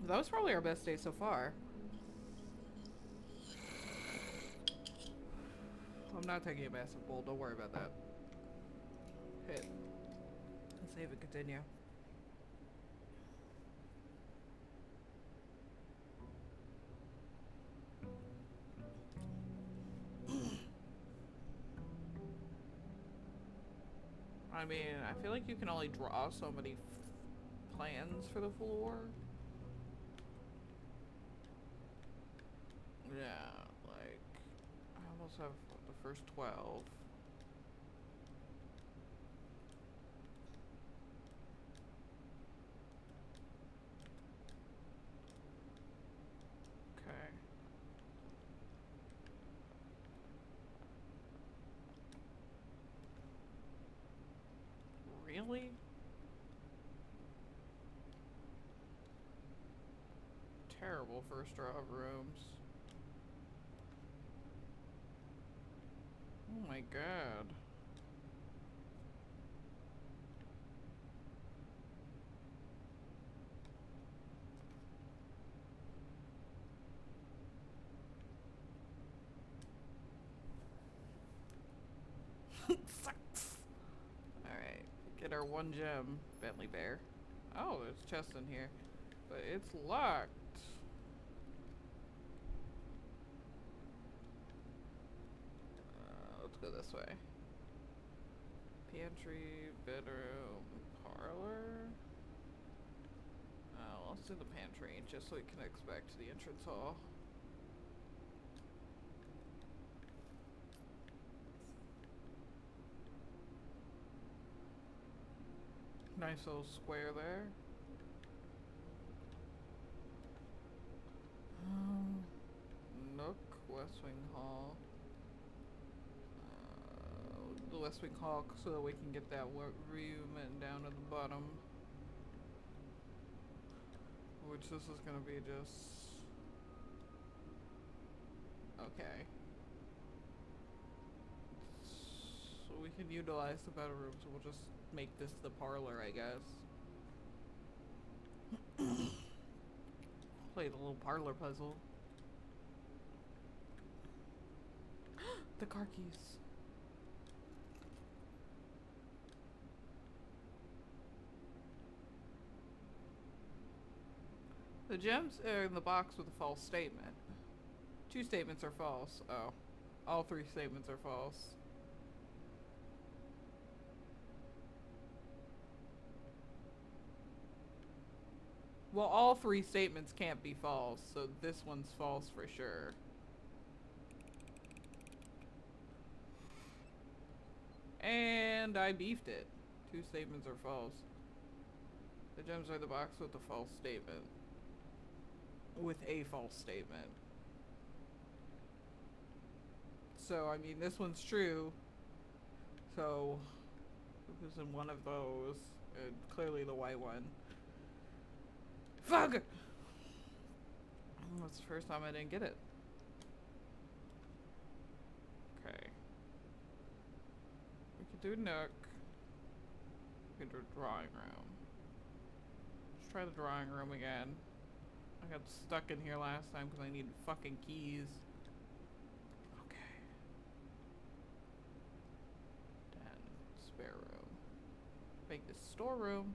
That was probably our best day so far. I'm not taking a massive bowl, don't worry about that. Hit. And save and continue. I mean, I feel like you can only draw so many plans for the floor. Yeah, like, I almost have the first 12. Okay. Really? Terrible first draw of rooms. Oh my god. Sucks. Alright, get our one gem, Bentley Bear. Oh, there's a chest in here. But it's locked. Let's go this way. Pantry, bedroom, parlor. Let's do the pantry just so we can expect the entrance hall. Nice little square there. West Wing Hall. The West Wing Hall so that we can get that room and down at the bottom. Which this is gonna be just... Okay. So we can utilize the better room, so we'll just make this the parlor, I guess. Play the little parlor puzzle. The car keys. The gems are in the box with a false statement. 2 statements are false. Oh. All 3 statements are false. Well, all 3 statements can't be false, so this one's false for sure. And I beefed it. 2 statements are false. The gems are the box with the false statement. With a false statement. So, I mean, this one's true. So, it was in one of those. And clearly the white one. Fuck! That's the first time I didn't get it. Okay. We could do Nook. We could do drawing room. Let's try the drawing room again. I got stuck in here last time because I needed fucking keys. Okay. Den. Spare room. Make this storeroom.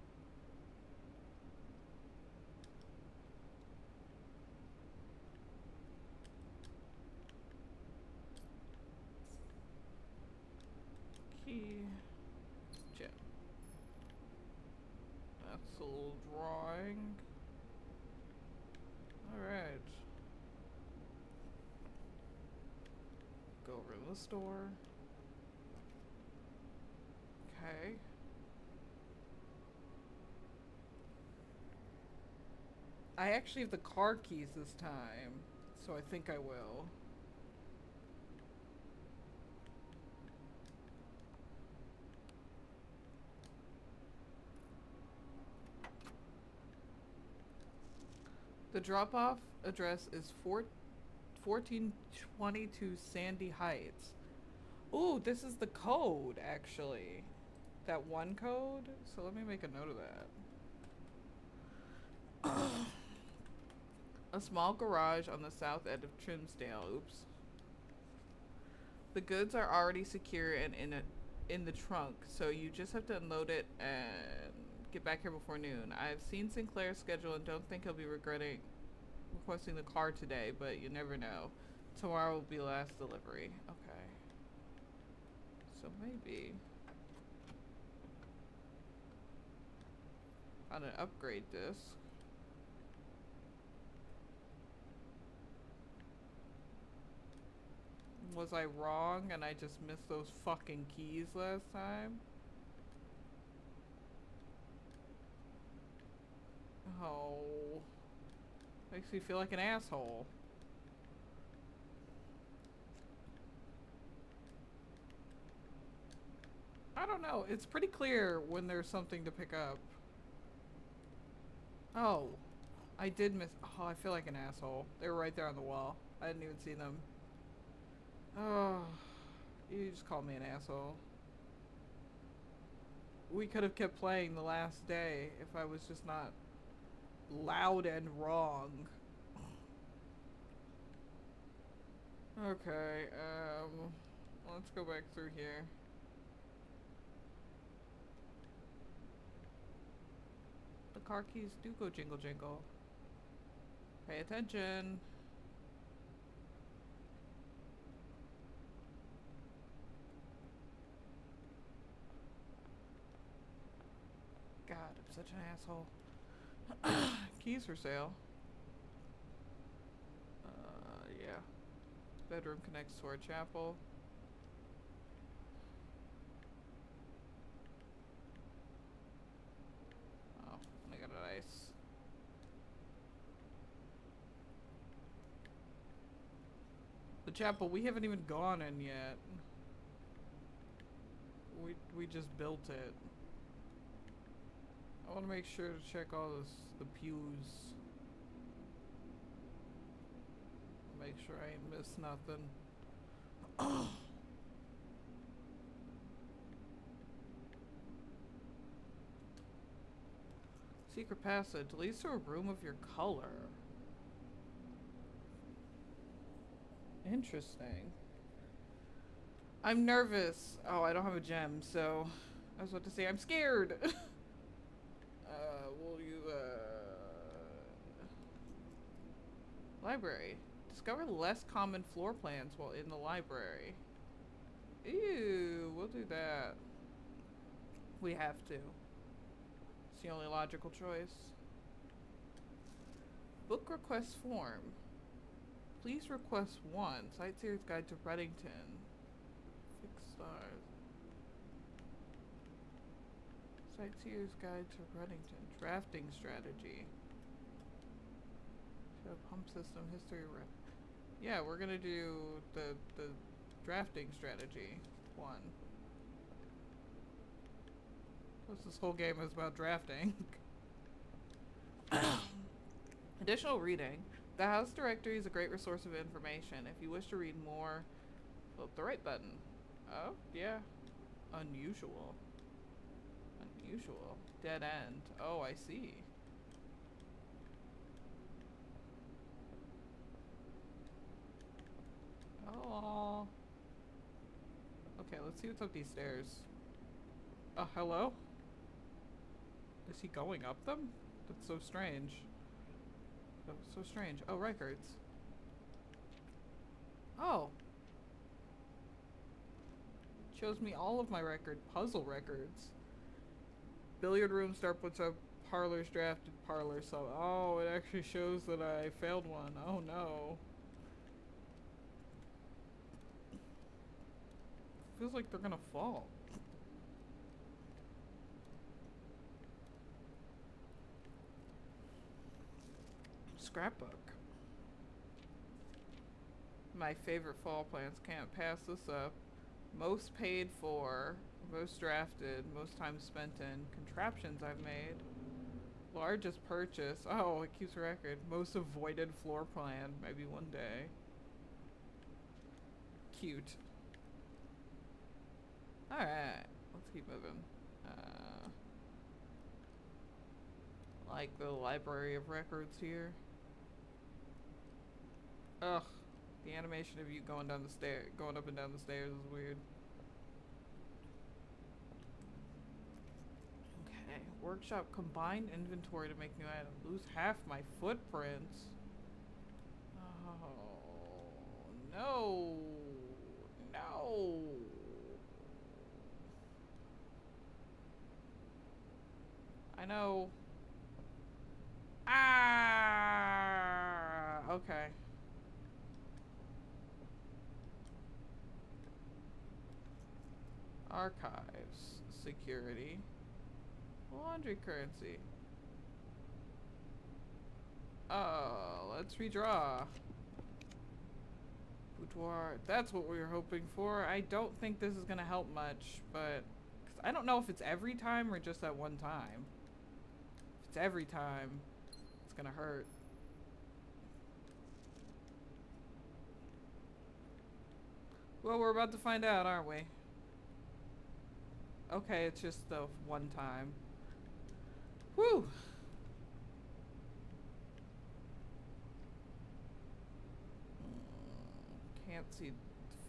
Key. Gem. That's a little drawing. Alright. Go over to the store. Okay. I actually have the car keys this time, so I think I will. The drop-off address is 1422 Sandy Heights. Ooh, this is the code, actually. That one code? So let me make a note of that. A small garage on the south end of Trimsdale. Oops. The goods are already secure and in the trunk, so you just have to unload it and get back here before noon. I've seen Sinclair's schedule and don't think he'll be requesting the car today, but you never know. Tomorrow will be last delivery. Okay. So maybe on an upgrade disc. Was I wrong and I just missed those fucking keys last time? Oh. Makes me feel like an asshole. I don't know. It's pretty clear when there's something to pick up. Oh. I did miss. Oh, I feel like an asshole. They were right there on the wall. I didn't even see them. Oh. You just called me an asshole. We could have kept playing the last day if I was just not loud and wrong. Okay, let's go back through here. The car keys do go jingle jingle. Pay attention. God, I'm such an asshole. Keys for sale. Yeah. Bedroom connects to our chapel. Oh, I got an ice. The chapel we haven't even gone in yet. We just built it. I want to make sure to check all the pews. Make sure I ain't missed nothing. Secret passage leads to a room of your color. Interesting. I'm nervous. Oh, I don't have a gem, so I was about to say I'm scared. Will you, library. Discover less common floor plans while in the library. Ew, we'll do that. We have to. It's the only logical choice. Book request form. Please request 1. Sightseer's Guide to Reddington. 6 stars. Sightseer's Guide to Reddington. Drafting strategy. Show pump system history. Yeah, we're gonna do the drafting strategy 1. What's this whole game is about drafting. Additional reading. The house directory is a great resource of information. If you wish to read more, flip the right button. Oh, yeah. Unusual. Unusual. Dead end. Oh, I see. Oh. Okay, let's see what's up these stairs. Hello? Is he going up them? That's so strange. That's so strange. Oh, records. Oh. Shows me all of my puzzle records. Billiard room, start puts up, parlors drafted, parlor, so oh, it actually shows that I failed one. Oh no. Feels like they're gonna fall. Scrapbook. My favorite fall plans. Can't pass this up. Most paid for, most drafted, most time spent in, contraptions I've made, largest purchase. Oh, it keeps a record. Most avoided floor plan. Maybe one day. Cute. Alright, let's keep moving. Like the library of records here. Ugh, the animation of you going down the stair, going up and down the stairs is weird. Okay, workshop combined inventory to make new items. Lose half my footprints. Oh no, no. I know. Ah, okay. Archives, security, laundry currency. Let's redraw. Boudoir, that's what we were hoping for. I don't think this is gonna help much, but I don't know if it's every time or just that one time. If it's every time, it's gonna hurt. Well, we're about to find out, aren't we? Okay, it's just the one time. Whew! Can't see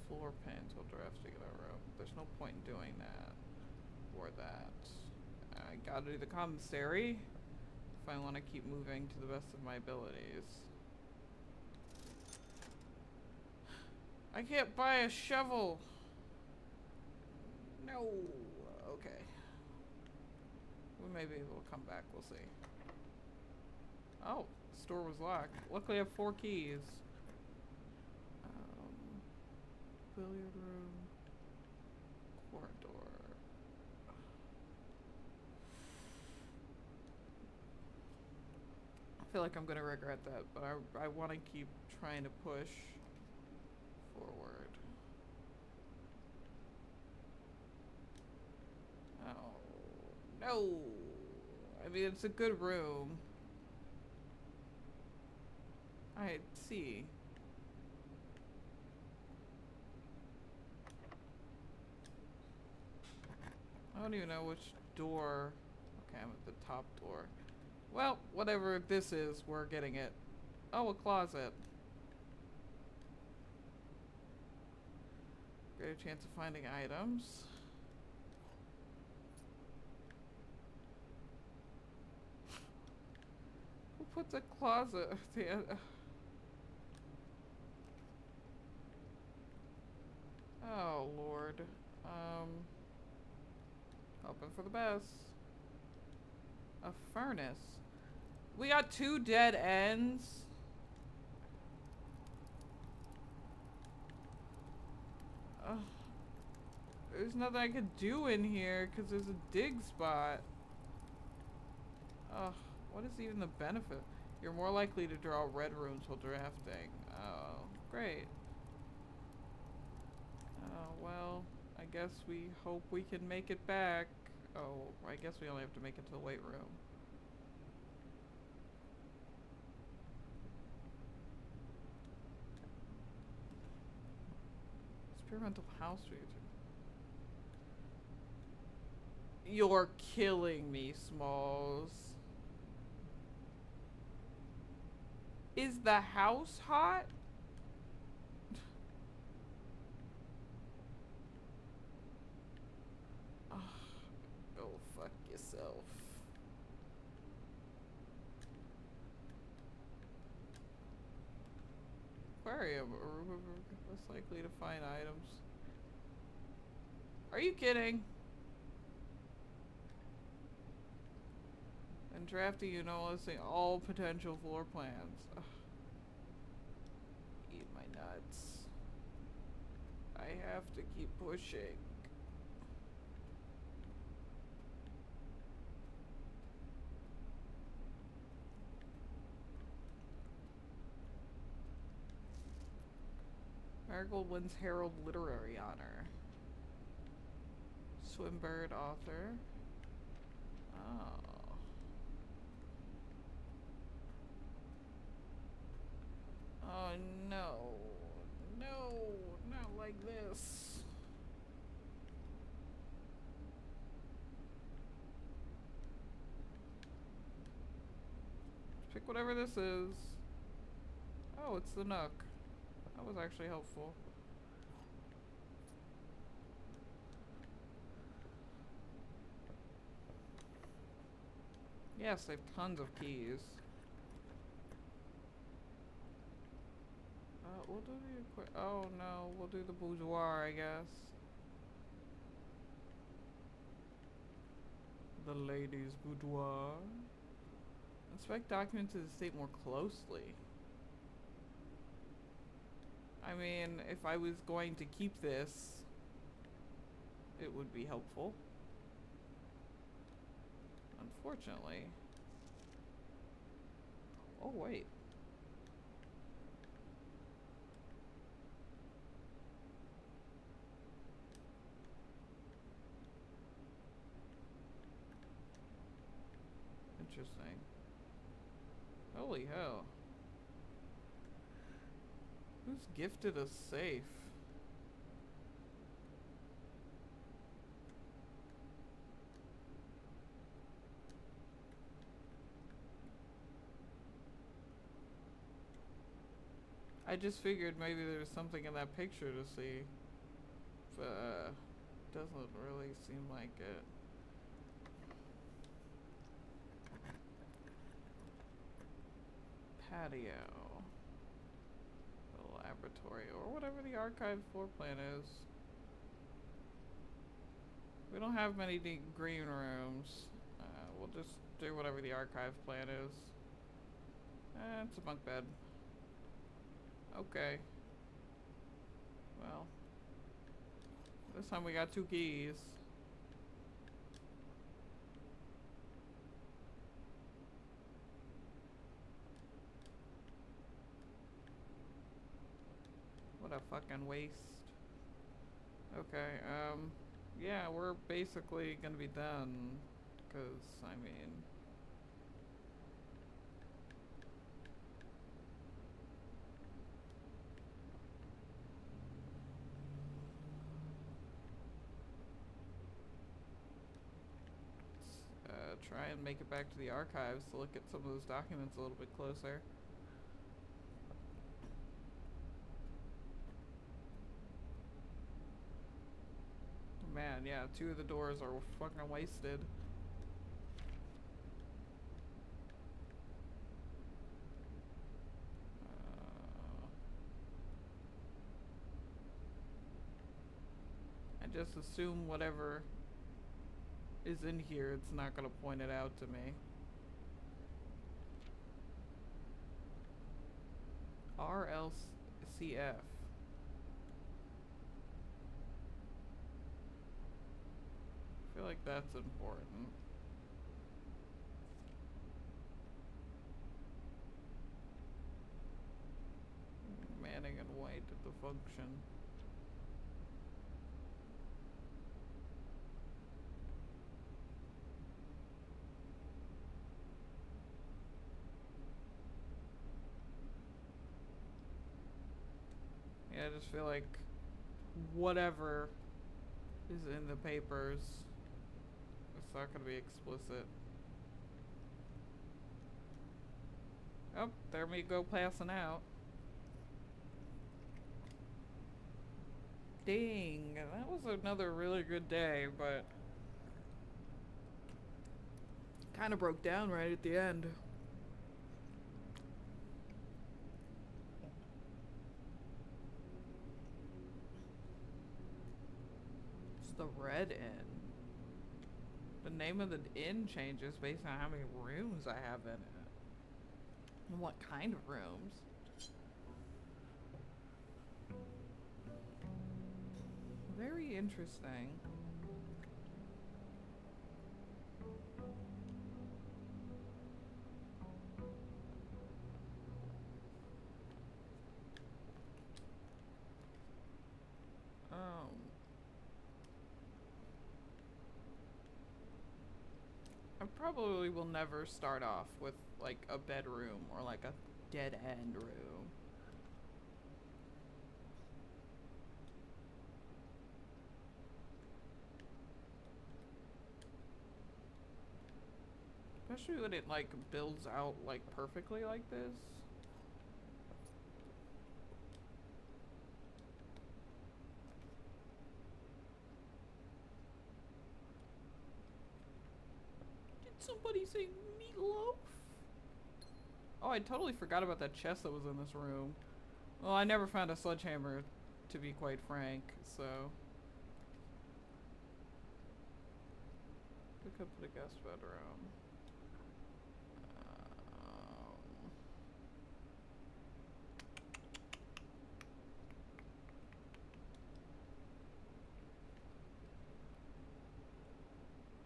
floor plans while drafting in a row. There's no point in doing that. Or that. I gotta do the commissary if I want to keep moving to the best of my abilities. I can't buy a shovel! No! Okay. We may be able to come back, we'll see. Oh, the store was locked. Luckily I have 4 keys. Billiard room. Corridor. I feel like I'm gonna regret that, but I want to keep trying to push forward. Oh, no. I mean, it's a good room. I see. I don't even know which door. Okay, I'm at the top door. Well, whatever this is, we're getting it. Oh, a closet. Greater chance of finding items. Who puts a closet? Oh, Lord. Hoping for the best. A furnace. We got 2 dead ends. Ugh. There's nothing I could do in here because there's a dig spot. Ugh. What is even the benefit? You're more likely to draw red runes while drafting. Oh, great. Oh, well, I guess we hope we can make it back. Oh, I guess we only have to make it to the weight room. Experimental house research. You're killing me, Smalls. Is the house hot? Ugh. Go fuck yourself. Aquarium. Less likely to find items. Are you kidding? And drafting, you know, listing all potential floor plans. Ugh. Eat my nuts. I have to keep pushing. Marigold wins Herald Literary Honor. Swimbird author. Oh. Oh no. No, not like this. Pick whatever this is. Oh, it's the Nook. That was actually helpful. Yes, they have tons of keys. We'll do the oh no, we'll do the boudoir, I guess. The ladies' boudoir. Inspect documents of the state more closely. I mean, if I was going to keep this, it would be helpful. Unfortunately. Oh, wait. Interesting. Holy hell. Who's gifted a safe? I just figured maybe there's something in that picture to see. But, doesn't really seem like it. Patio. The laboratory, or whatever the archive floor plan is. We don't have many green rooms. We'll just do whatever the archive plan is. It's a bunk bed. Okay. Well. This time we got 2 keys. What a fucking waste. Okay, yeah, we're basically gonna be done. Cause, I mean... try and make it back to the archives to look at some of those documents a little bit closer. Man, yeah, 2 of the doors are fucking wasted. I just assume whatever is in here, it's not gonna point it out to me. RLCF. I feel like that's important. Manning and White at the function. Yeah, I just feel like whatever is in the papers, it's not gonna be explicit. Oh, there we go, passing out. Dang, that was another really good day, but kind of broke down right at the end. It's the Red Inn. The name of the inn changes based on how many rooms I have in it. And what kind of rooms. Very interesting. I probably will never start off with like a bedroom or like a dead end room. Especially when it like builds out like perfectly like this. Did somebody say meatloaf? Oh, I totally forgot about that chest that was in this room. Well, I never found a sledgehammer, to be quite frank, so... Pick up the guest bedroom.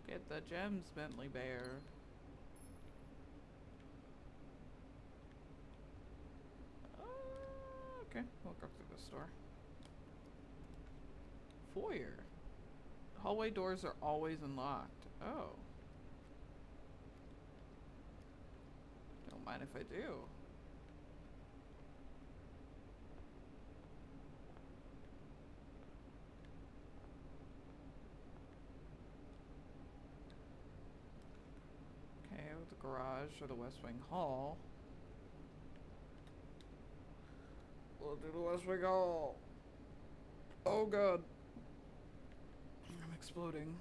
Get the gems, Bentley Bear. Okay, we'll go through this door. Foyer. Hallway doors are always unlocked. Oh. Don't mind if I do. Okay, with the garage or the West Wing Hall. We'll do the West Wing Hall. Oh god. I'm exploding.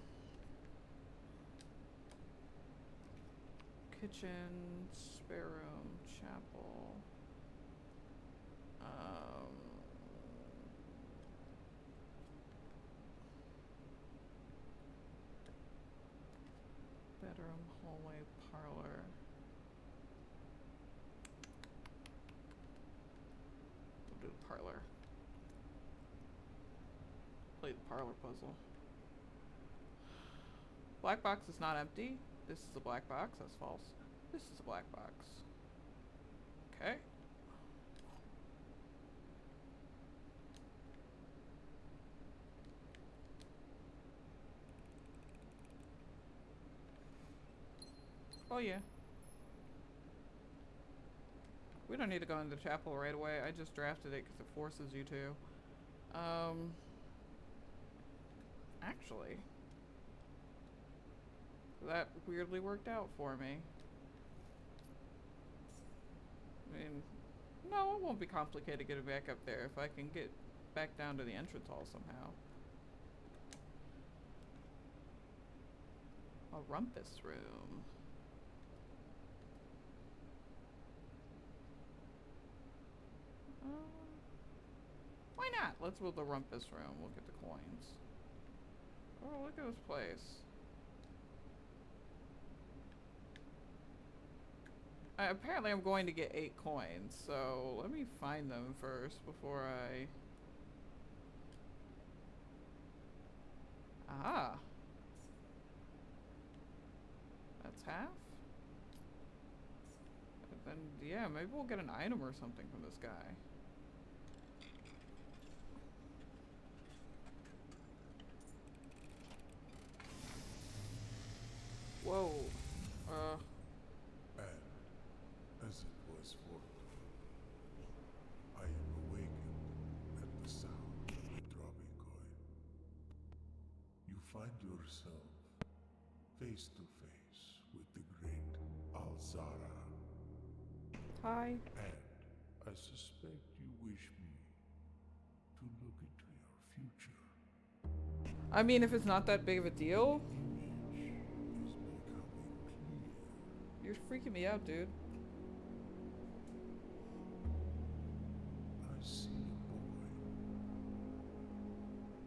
Kitchen, spare room, chapel. Bedroom, hallway, parlor. We'll do the parlor. Play the parlor puzzle. Black box is not empty. This is a black box. That's false. This is a black box. Okay. Oh yeah. We don't need to go into the chapel right away. I just drafted it because it forces you to. Actually, that weirdly worked out for me. I mean, no, it won't be complicated getting back up there if I can get back down to the entrance hall somehow. A rumpus room. Why not? Let's build the rumpus room. We'll get the coins. Oh, look at this place. Apparently I'm going to get 8 coins, so let me find them first before I... Ah. That's half? And then, yeah, maybe we'll get an item or something from this guy. Whoa. And as it was foretold, I am awakened at the sound of a dropping coin. You find yourself face to face with the great Alzara. Hi. And I suspect you wish me to look into your future. I mean, if it's not that big of a deal. The image is becoming clear. You're freaking me out, dude. I see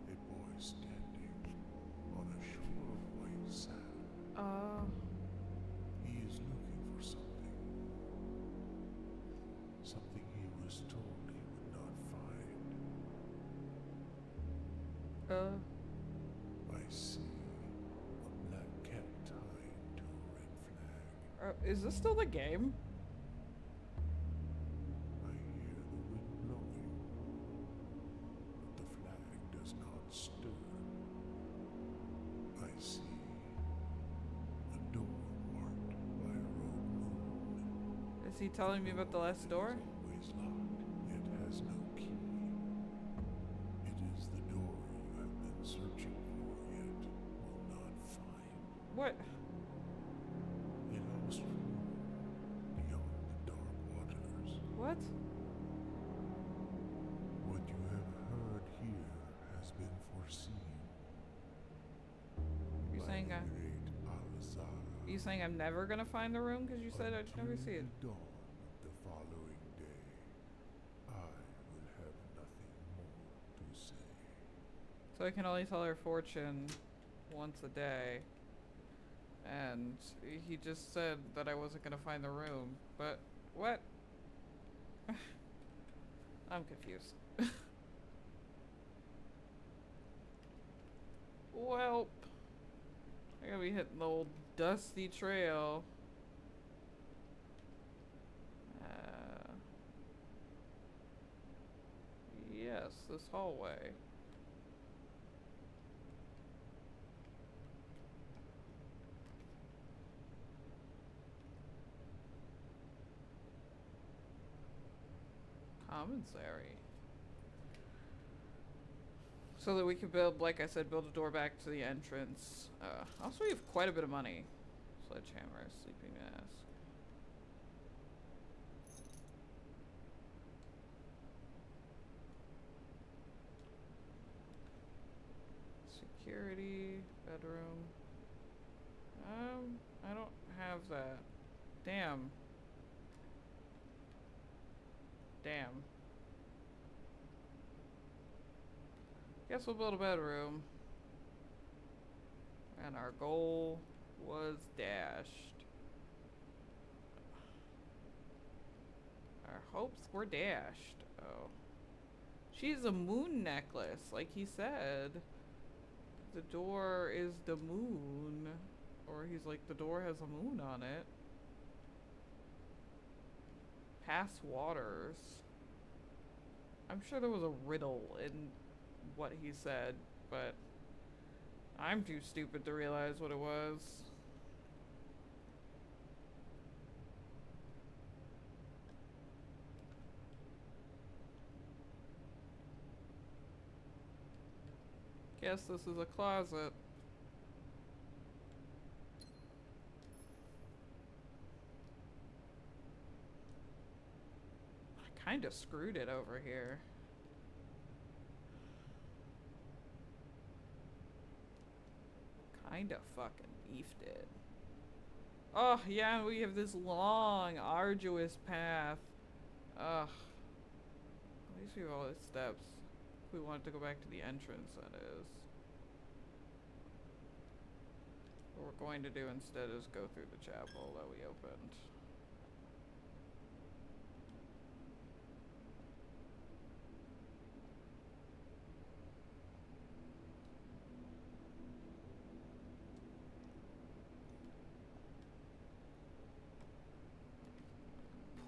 a boy standing on a shore of white sand. He is looking for something. Something he was told he would not find. I see a black cat tied to a red flag. Is this still the game? I hear the wind blowing, but the flag does not stir. I see a door marked by a rogue moon. Is he telling me about the last door? It is always locked, yet has no key. It is the door you have been searching for, yet will not find. What? A lost room beyond the dark waters. What? What you have heard here has been foreseen. You by saying the great Alzara. you saying I'm never gonna find the room because you said I'd never see it? Until the dawn of the following day, I will have nothing more to say. So I can only tell her fortune once a day. And he just said that I wasn't gonna find the room. But what? I'm confused. Welp. I gotta be hitting the old dusty trail. Yes, this hallway. Commissary. So that we can build, like I said, build a door back to the entrance. Also, we have quite a bit of money. Sledgehammer, sleeping mask. Security, bedroom. I don't have that. Damn. Damn. Guess we'll build a bedroom. And our goal was dashed. Our hopes were dashed. Oh. She's a moon necklace, like he said. The door is the moon. Or he's like, the door has a moon on it. Past waters. I'm sure there was a riddle in what he said, but I'm too stupid to realize what it was. Yes, this is a closet. I kinda screwed it over here. Kinda fucking beefed it. Oh, yeah, we have this long, arduous path. Ugh. At least we have all the steps. If we wanted to go back to the entrance, that is. What we're going to do instead is go through the chapel that we opened.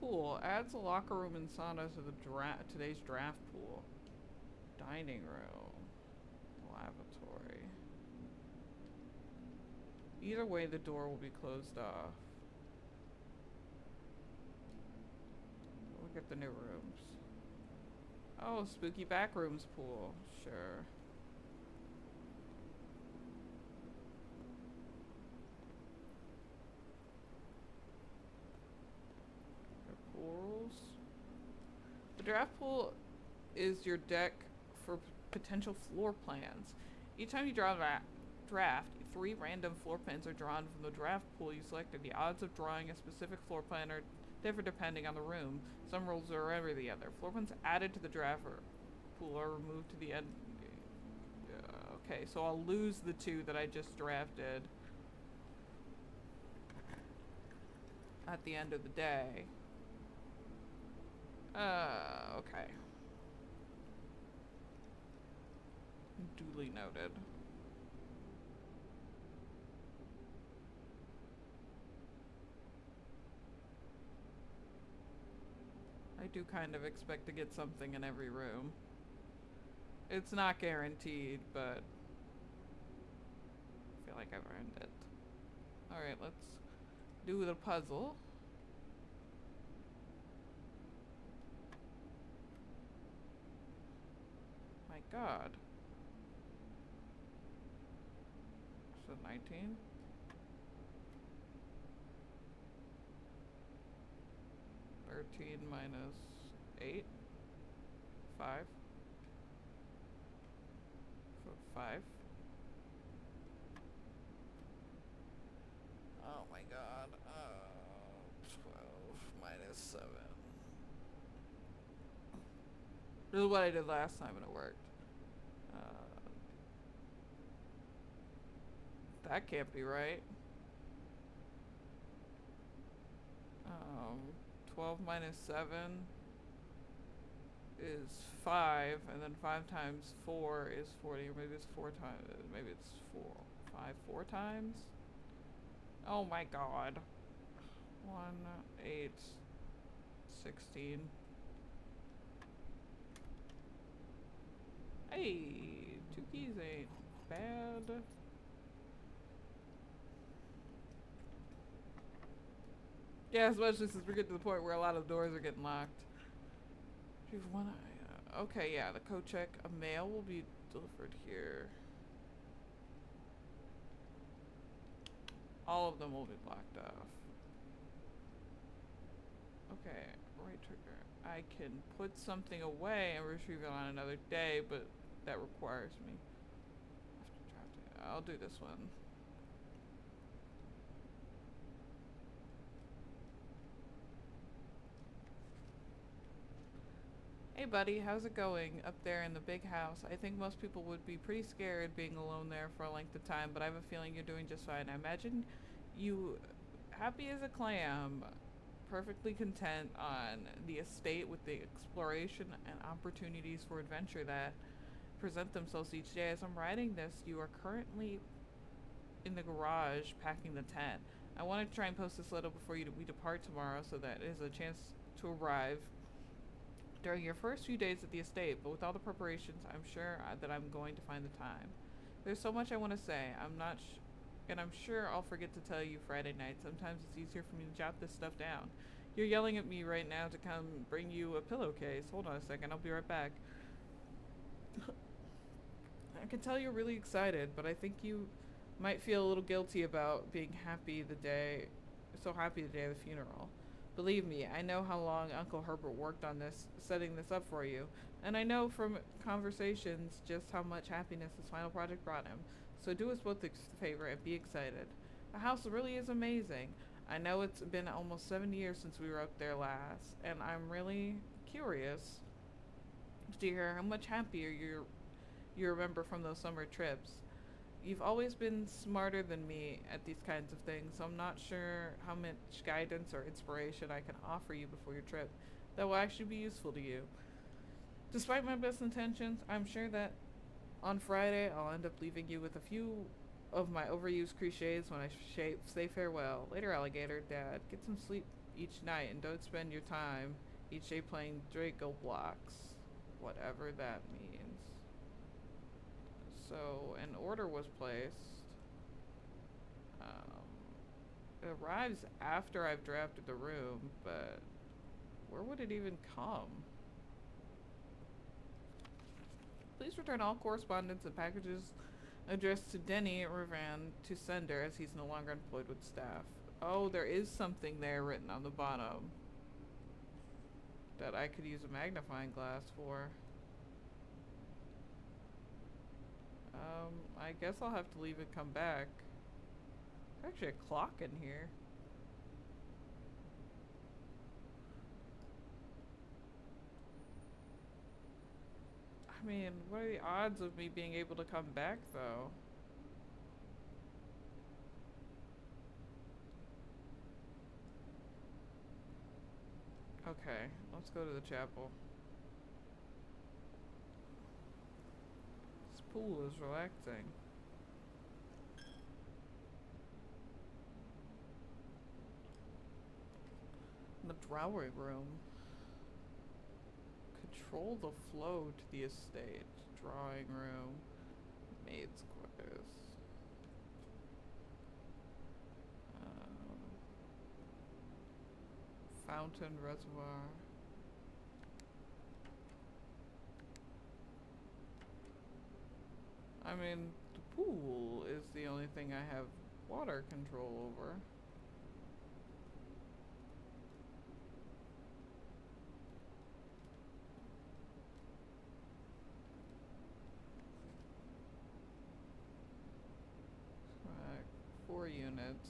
Pool. Adds a locker room and sauna to the today's draft pool. Dining room. Lavatory. Either way, the door will be closed off. Look at the new rooms. Oh, spooky backrooms pool. Sure. Pool rules. The draft pool is your deck for potential floor plans. Each time you draw a draft, 3 random floor plans are drawn from the draft pool you selected. The odds of drawing a specific floor plan are differ depending on the room. Some rules are every the other. Floor plans added to the draft pool are removed to the end. Okay, so I'll lose the 2 that I just drafted at the end of the day. Okay. Duly noted. I do kind of expect to get something in every room. It's not guaranteed, but I feel like I've earned it. Alright, let's do the puzzle. My god. So 19? Minus 8? 5? 5? Oh my god. 12 minus 7. This is what I did last time and it worked. That can't be right. 12 minus 7 is 5, and then 5 times 4 is 40, or maybe it's 4 times, maybe it's 4 times? Oh my god. 1, 8, 16. Hey, 2 keys ain't bad. Yeah, especially since we're getting to the point where a lot of doors are getting locked. Okay, yeah, the code check. A mail will be delivered here. All of them will be blocked off. Okay, right trigger. I can put something away and retrieve it on another day, but that requires me. I'll do this one. Hey buddy, how's it going up there in the big house? I think most people would be pretty scared being alone there for a length of time, but I have a feeling you're doing just fine. I imagine you happy as a clam, perfectly content on the estate with the exploration and opportunities for adventure that present themselves each day. As I'm writing this, you are currently in the garage packing the tent. I want to try and post this letter before we depart tomorrow so that it has a chance to arrive during your first few days at the estate, but with all the preparations, I'm sure that I'm going to find the time. There's so much I want to say. And I'm sure I'll forget to tell you Friday night. Sometimes it's easier for me to jot this stuff down. You're yelling at me right now to come bring you a pillowcase. Hold on a second, I'll be right back. I can tell you're really excited, but I think you might feel a little guilty about being so happy the day of the funeral. Believe me, I know how long Uncle Herbert worked on setting this up for you, and I know from conversations just how much happiness this final project brought him. So do us both a favor and be excited. The house really is amazing. I know it's been almost 7 years since we were up there last, and I'm really curious to hear how much happier you remember from those summer trips. You've always been smarter than me at these kinds of things, so I'm not sure how much guidance or inspiration I can offer you before your trip that will actually be useful to you. Despite my best intentions, I'm sure that on Friday I'll end up leaving you with a few of my overused cliches when I say farewell. Later, alligator, Dad. Get some sleep each night and don't spend your time each day playing Draco blocks. Whatever that means. So, an order was placed. It arrives after I've drafted the room, but where would it even come? Please return all correspondence and packages addressed to Denny Ravan to sender as he's no longer employed with staff. Oh, there is something there written on the bottom that I could use a magnifying glass for. I guess I'll have to leave and come back. There's actually a clock in here. I mean, what are the odds of me being able to come back, though? Okay, let's go to the chapel. This pool is relaxing. The drawing room. Control the flow to the estate. Drawing room. Maid's quarters. Fountain reservoir. I mean, the pool is the only thing I have water control over. Right, 4 units.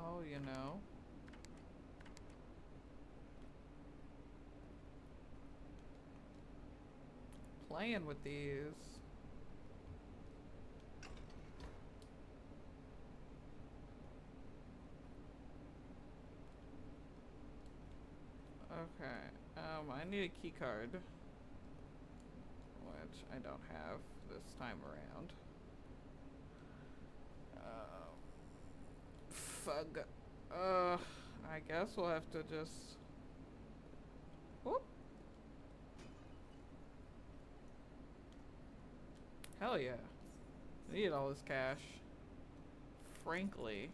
Oh, you know. Playing with these. Okay. I need a key card, which I don't have this time around. Fug. I guess we'll have to just. Whoop. Hell yeah. I need all this cash. Frankly.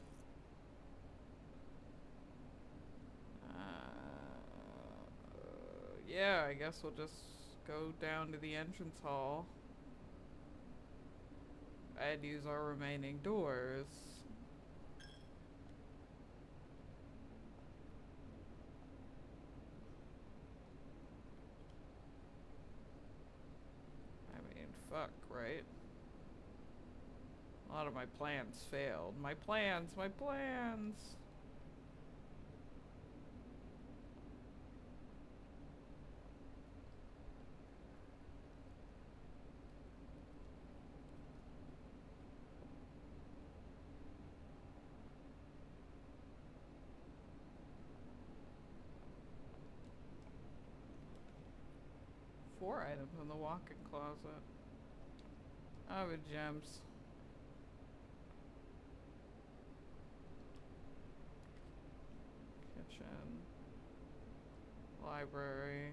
Yeah, I guess we'll just go down to the entrance hall and use our remaining doors. I mean, fuck, right? A lot of my plans failed. My plans! 4 items in the walk-in closet. Oh, the gems. Kitchen. Library.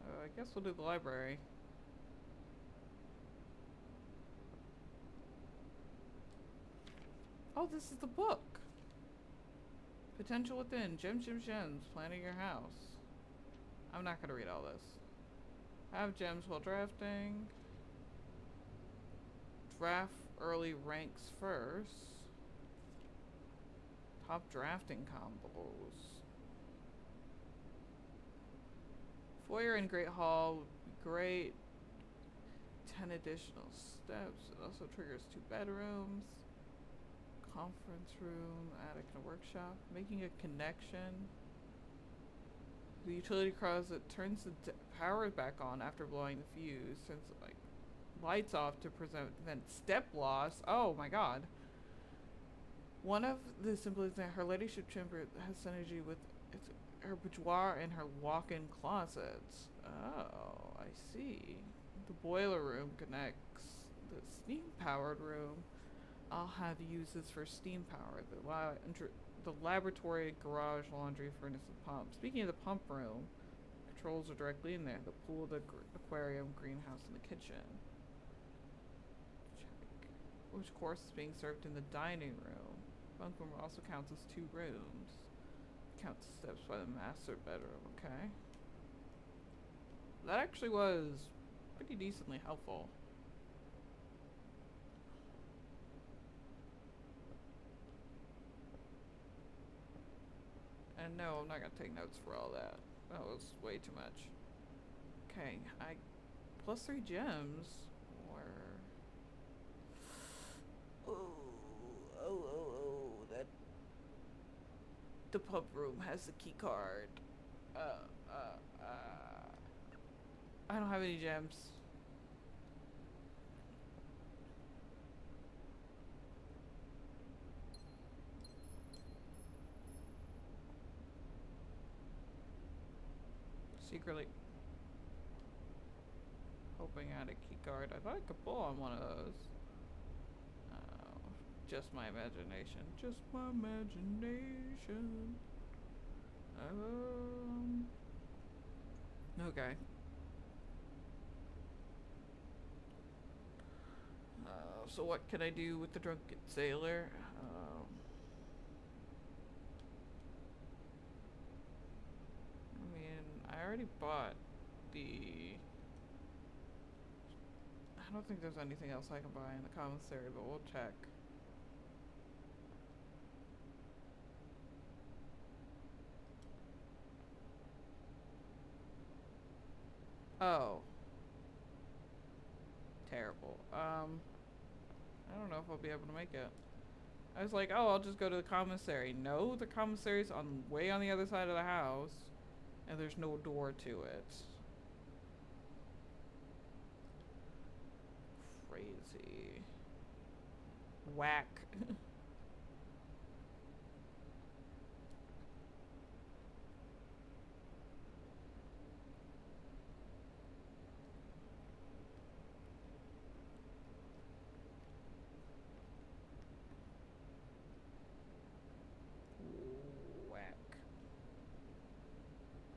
I guess we'll do the library. Oh, this is the book. Potential within. Gems, gems, gems. Planning your house. I'm not gonna read all this. Have gems while drafting. Draft early ranks first. Top drafting combos. Foyer and Great Hall would be great. 10 additional steps. It also triggers 2 bedrooms. Conference room, attic, and a workshop. Making a connection. The utility closet turns the power back on after blowing the fuse. Turns the lights off to prevent step loss. Oh my god. One of the symbols that her ladyship chamber has synergy with her boudoir and her walk-in closets. Oh, I see. The boiler room connects the steam-powered room. I'll have uses for steam power. The laboratory, garage, laundry, furnace, and pump. Speaking of the pump room, controls are directly in there. The pool, the aquarium, greenhouse, and the kitchen. Check. Which course is being served in the dining room? Bunk room also counts as 2 rooms. Counts steps by the master bedroom. Okay. That actually was pretty decently helpful. And no, I'm not gonna take notes for all that. That was way too much. Okay, plus 3 gems. Or that the pub room has the key card. I don't have any gems. Secretly hoping I had a key card. I thought I could pull on one of those. Oh, just my imagination. Just my imagination. Okay. So what can I do with the drunken sailor? I mean, I already bought the... I don't think there's anything else I can buy in the commissary, but we'll check. Oh. Terrible. I don't know if I'll be able to make it. I was like, oh, I'll just go to the commissary. No, the commissary's way on the other side of the house, and there's no door to it. Crazy. Whack. Whack.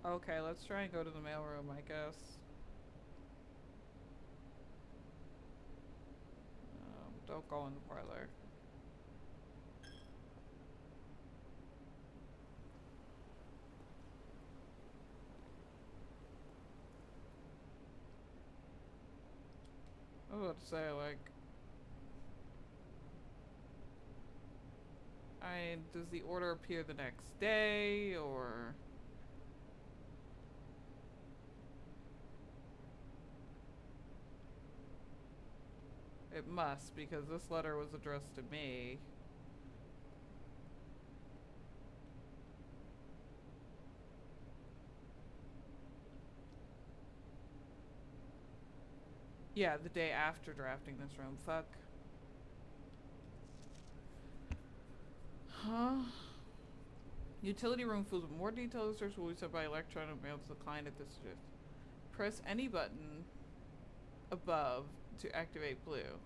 Okay, let's try and go to the mailroom, I guess. Don't go in the parlor. I was about to say, like... does the order appear the next day, or... It must, because this letter was addressed to me. Yeah, the day after drafting this room. Fuck. Huh? Utility room filled with more detailed research will be sent by electronic mail to the client at this shift. Press any button above to activate blue.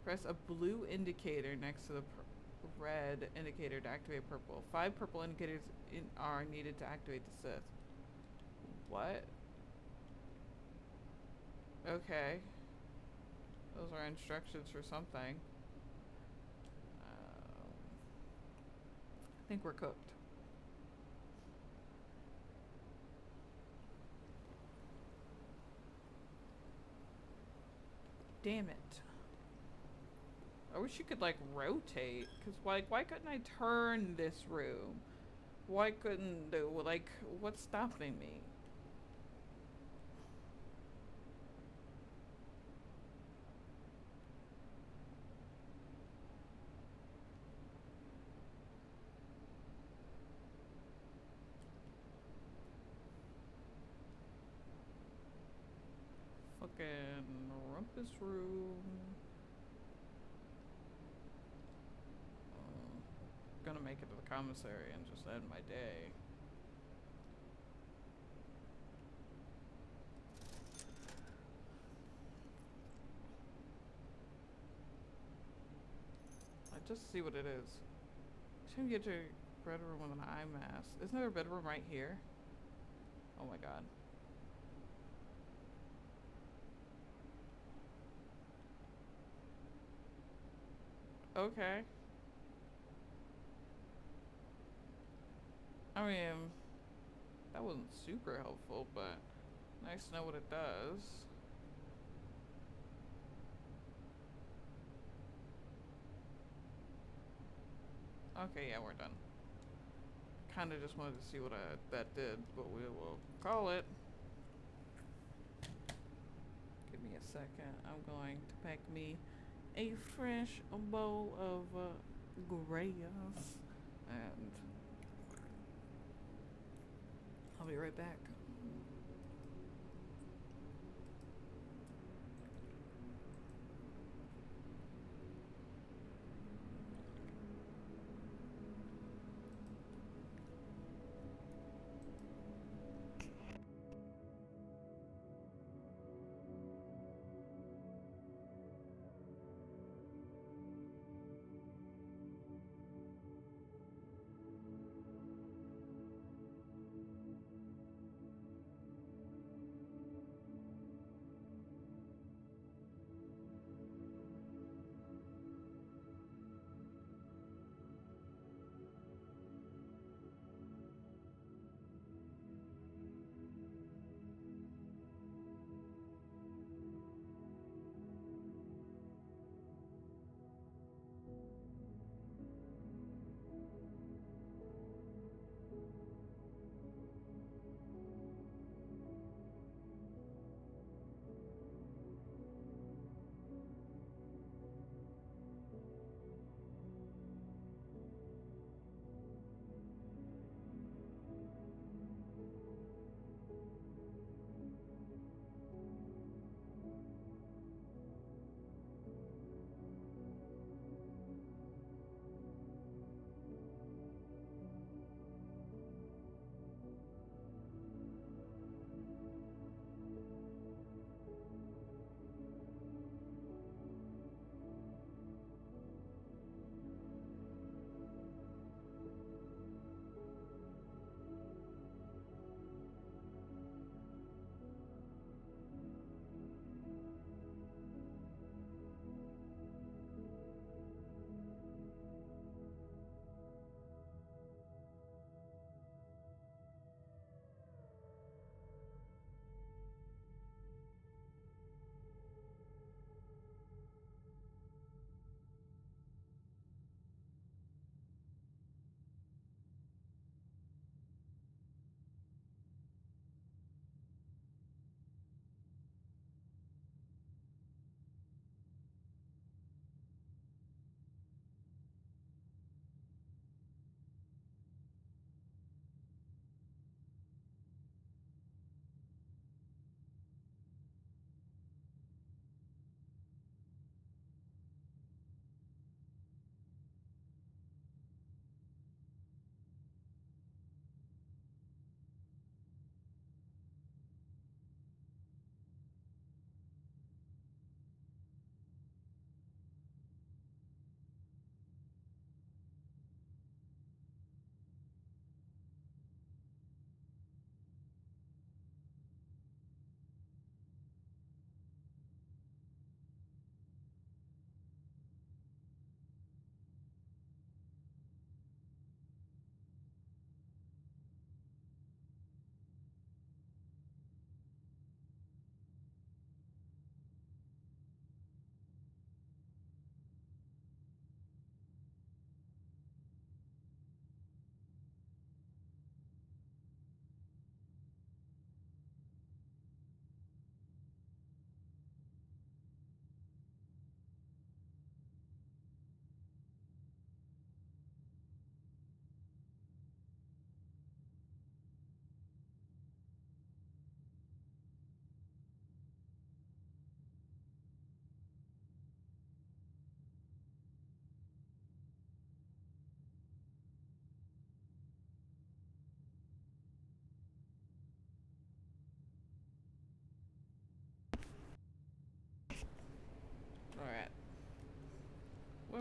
Press a blue indicator next to the red indicator to activate purple. 5 purple indicators are needed to activate the Sith. What? Okay. Those are instructions for something. I think we're cooked. Damn it. I wish you could, like, rotate. Because, like, why couldn't I turn this room? Why couldn't, like, what's stopping me? Fucking rumpus room. Gonna make it to the commissary and just end my day. I just see what it is. Should get to a bedroom with an eye mask. Isn't there a bedroom right here? Oh my god. Okay. I mean, that wasn't super helpful, but nice to know what it does. Okay, yeah, we're done. Kinda just wanted to see what that did, but we will call it. Give me a second. I'm going to pack me a fresh bowl of grass, and I'll be right back.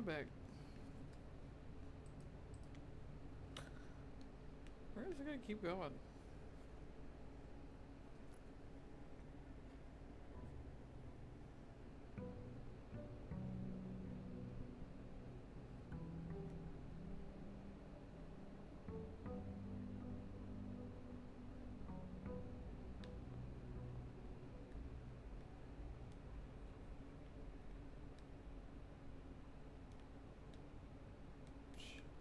bag. Where is it gonna keep going?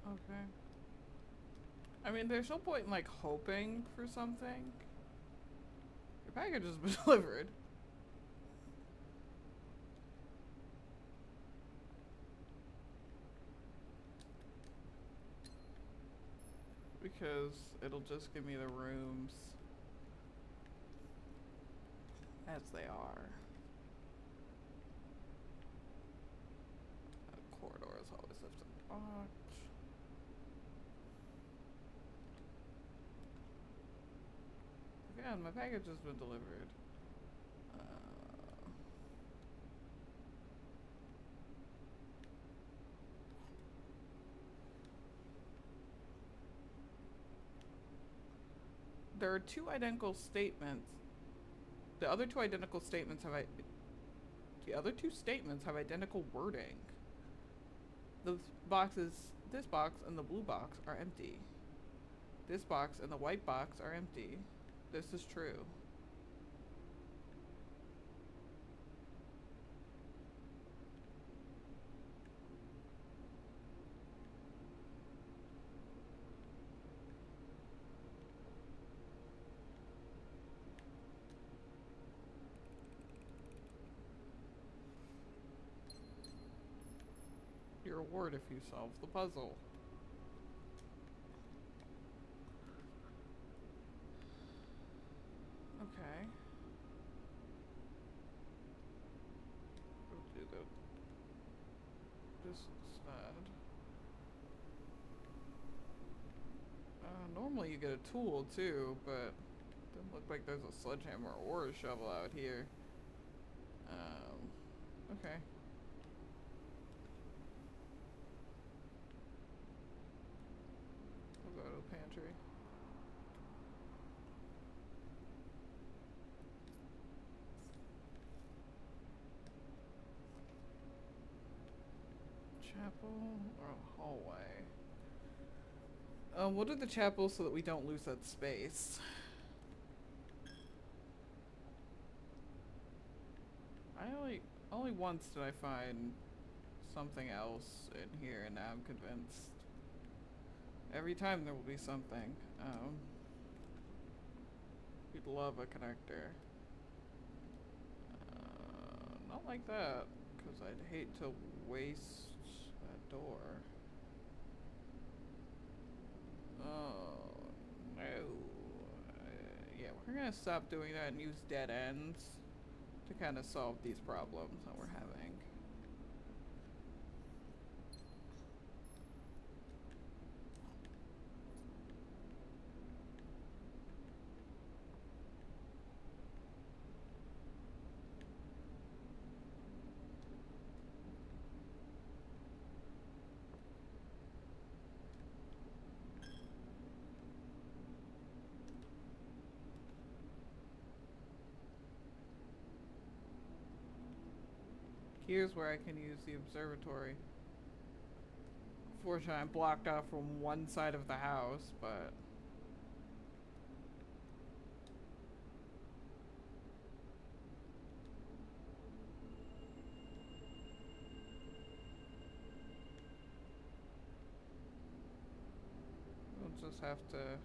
Okay. I mean, there's no point in like hoping for something. Your package has been delivered. Because it'll just give me the rooms as they are. The corridor is always left unlocked. Again, my package has been delivered. There are two identical statements. The other two statements have identical wording. The boxes, this box and the blue box are empty. This box and the white box are empty. This is true. Your reward if you solve the puzzle. Okay. We'll do this instead. Normally you get a tool too, but doesn't look like there's a sledgehammer or a shovel out here. Okay. We'll go to the pantry. Chapel or hallway? We'll do the chapel so that we don't lose that space. Only once did I find something else in here, and now I'm convinced. Every time there will be something. We'd love a connector. Not like that, because I'd hate to waste that door. Oh, no. Yeah, we're gonna stop doing that and use dead ends to kind of solve these problems that we're having. Here's where I can use the observatory. Fortunately, I'm blocked off from one side of the house, but... we'll just have to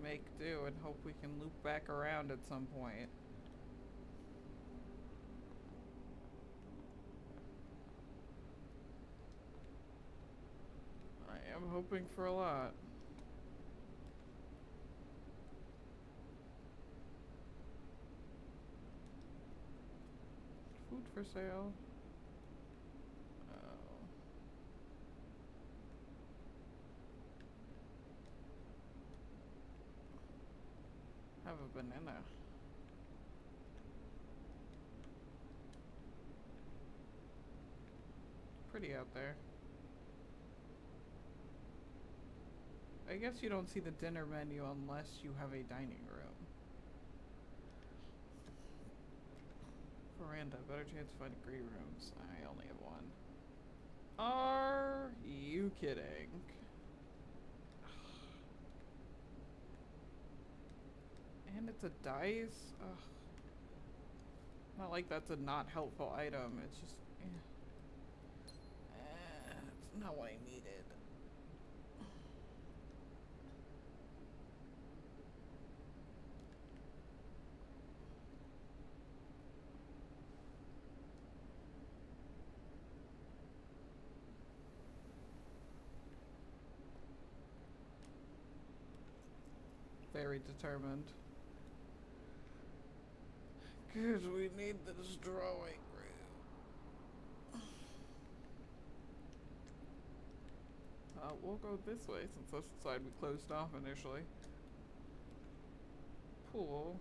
make do and hope we can loop back around at some point. I'm hoping for a lot. Food for sale. Oh. Have a banana. pretty out there. I guess you don't see the dinner menu unless you have a dining room. Veranda, better chance to find green rooms. I only have one. Are you kidding? And it's a dice? Ugh. Not like that's a not helpful item, it's just... it's not what I needed. Very determined. Cause we need this drawing room. We'll go this way since that's the side we closed off initially. Pool.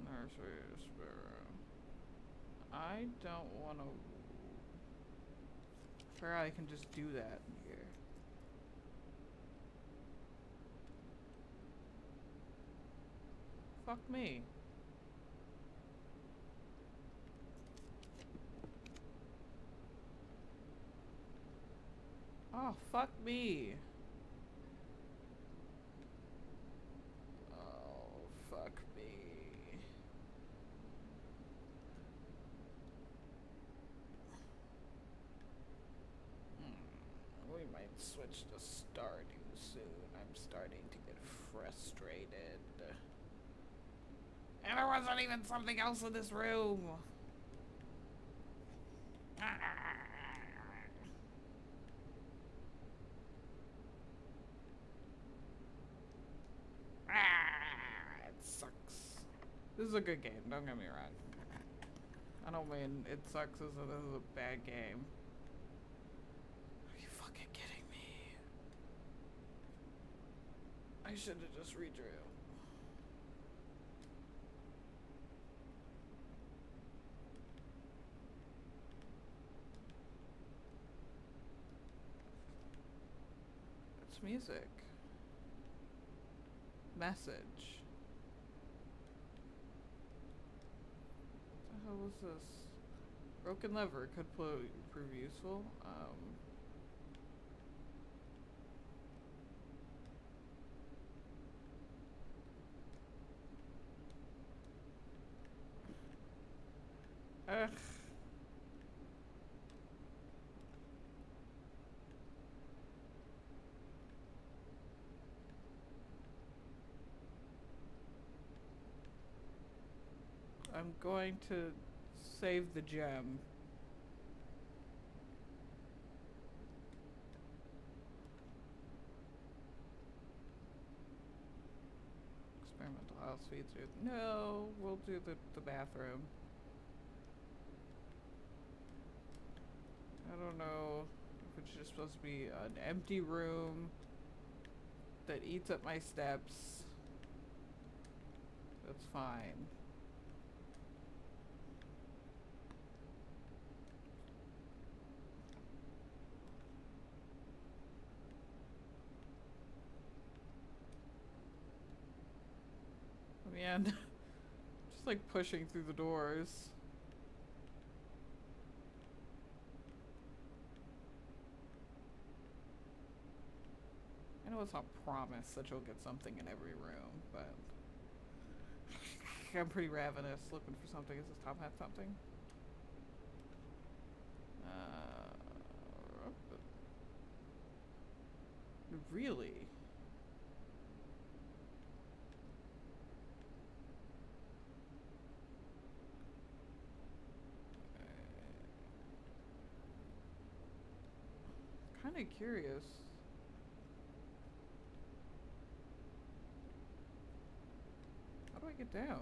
Nursery, spare room. I don't want to... Sure, I can just do that here. Fuck me. Oh, fuck me. Oh, fuck me. We might switch to Stardew soon. I'm starting to get frustrated. And there wasn't even something else in this room. It sucks. This is a good game, don't get me wrong. I don't mean it sucks as in this is a bad game. Are you fucking kidding me? I should have just redrew. It's music. Message. What the hell was this? Broken lever could prove useful. Ugh. I'm going to save the gem. Experimental house feeds you. No, we'll do the bathroom. I don't know if it's just supposed to be an empty room that eats up my steps. That's fine. Man, just like pushing through the doors. I know it's not promised that you'll get something in every room, but I'm pretty ravenous looking for something. Does this top have something? Really? Kind of curious. How do I get down?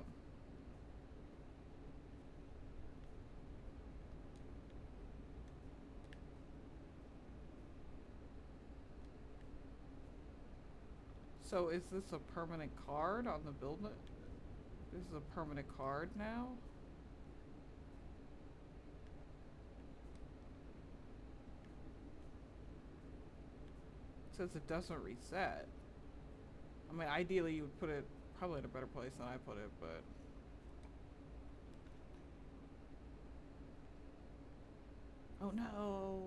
So is this a permanent card on the building? This is a permanent card now? says it doesn't reset. I mean, ideally you would put it probably in a better place than I put it, but... Oh no!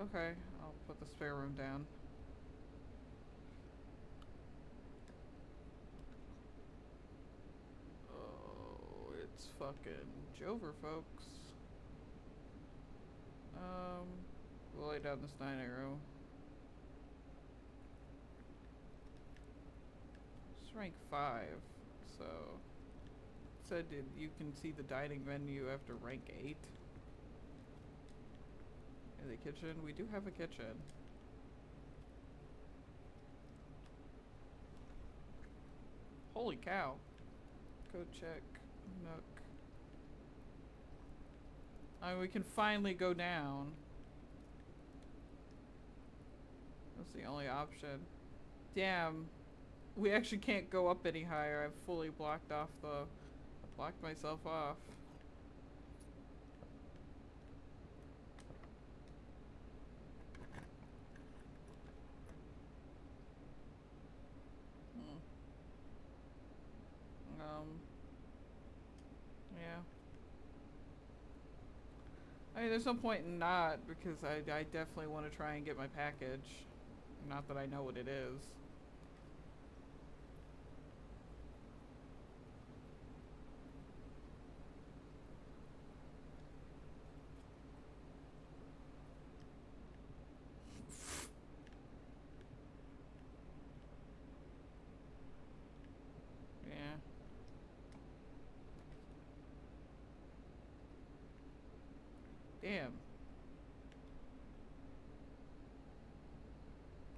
Okay, I'll put the spare room down. Oh, it's fucking Jover, folks. We'll lay down this 9 arrow. It's rank 5, so... It said you can see the dining menu after rank 8. In the kitchen, we do have a kitchen. Holy cow. Go check Nook. I mean, we can finally go down. That's the only option. Damn. We actually can't go up any higher. I've fully blocked off the... blocked myself off. Yeah. I mean, there's no point in not, because I definitely want to try and get my package. Not that I know what it is. Yeah. Damn.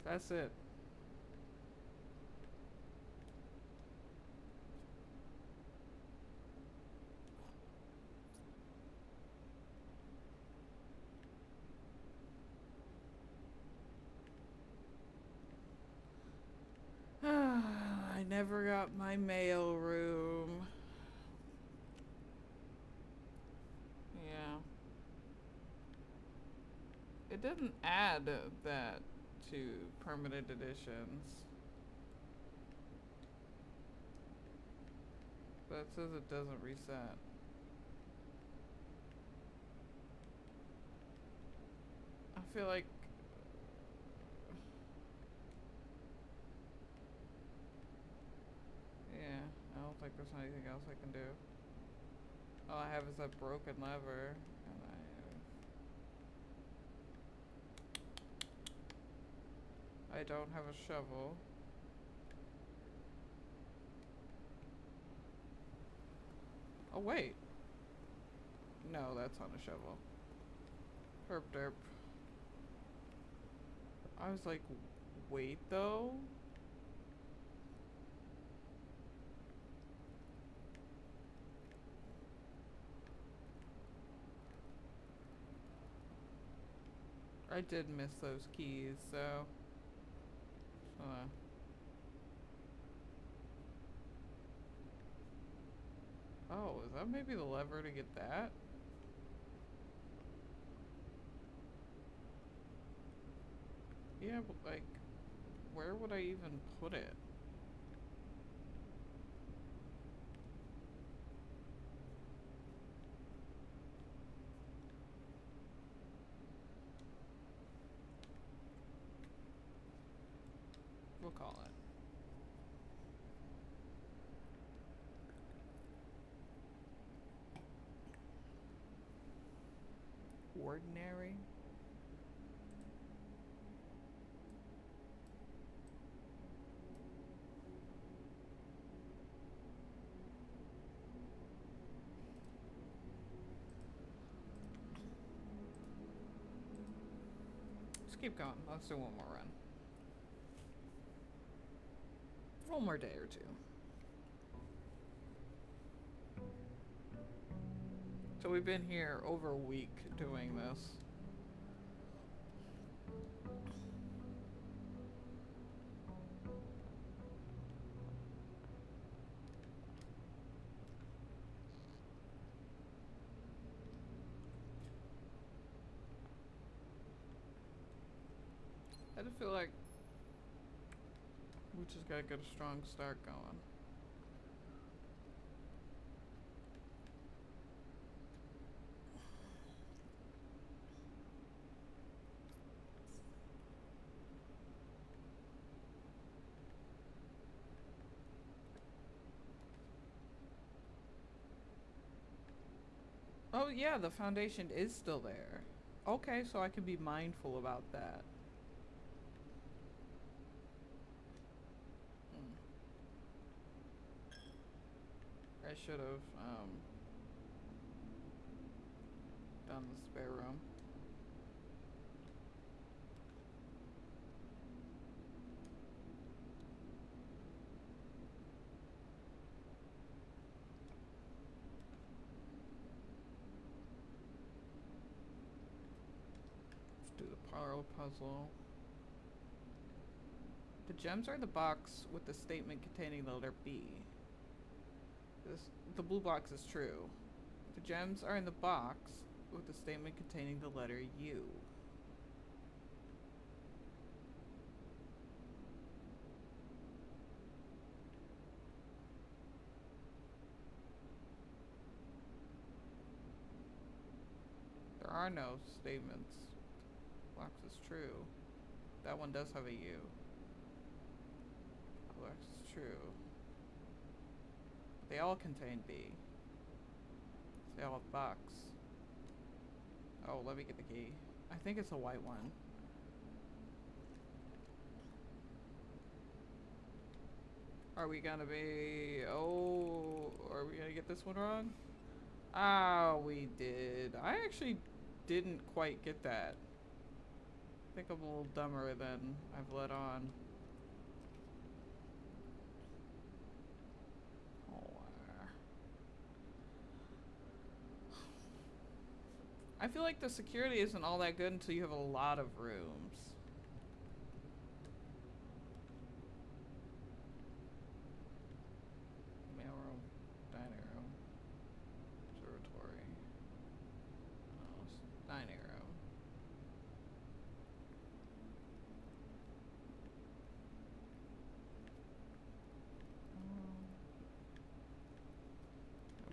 That's it. I never got my mail room. Yeah. It didn't add that to permanent editions. But it says it doesn't reset. I feel like... Yeah, I don't think there's anything else I can do. All I have is that broken lever, and I don't have a shovel. Oh wait. No, that's not a shovel. Herp derp. I was like, wait though? I did miss those keys, so... Oh, is that maybe the lever to get that? Yeah, but like, where would I even put it? We'll call it. Ordinary? Let's keep going. Let's do one more run. One more day or two. So we've been here over a week doing this. I just feel like we just gotta get a strong start going. Oh yeah, the foundation is still there. Okay, so I can be mindful about that. Hmm. I should have done the spare room. Let's do the parlor puzzle. The gems are in the box with the statement containing the letter B. The blue box is true. The gems are in the box with the statement containing the letter U. There are no statements. Box is true. That one does have a U. Box is true. They all contain B. They all have box. Oh, let me get the key. I think it's a white one. Are we gonna be... Oh, are we gonna get this one wrong? Ah, we did. I actually didn't quite get that. I think I'm a little dumber than I've let on. I feel like the security isn't all that good until you have a lot of rooms. Mailroom, dining room, observatory, dining room.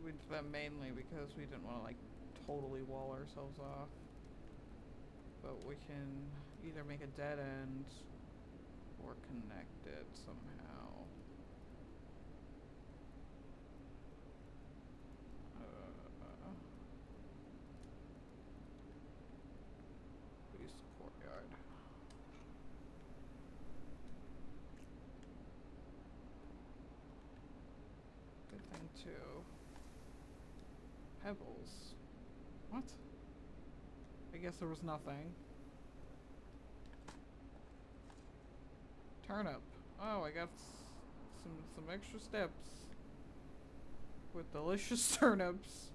We did that mainly because we didn't want to like totally wall ourselves off. But we can either make a dead end or connect it somehow. We use the courtyard. Good thing too. Pebbles. What? I guess there was nothing. Turnip. Oh, I got some extra steps with delicious turnips.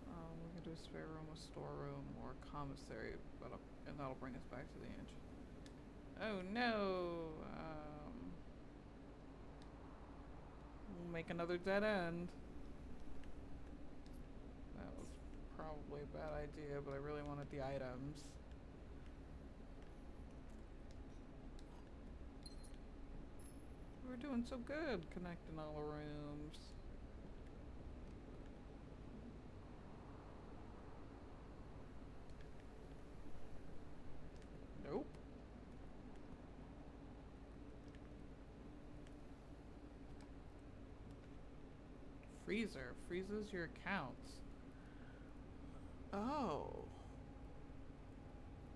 We can do a spare room, a storeroom, or a commissary, and that'll bring us back to the engine. Oh no! We'll make another dead end. That was probably a bad idea, but I really wanted the items. We were doing so good connecting all the rooms. Nope. Freezer freezes your accounts. Oh.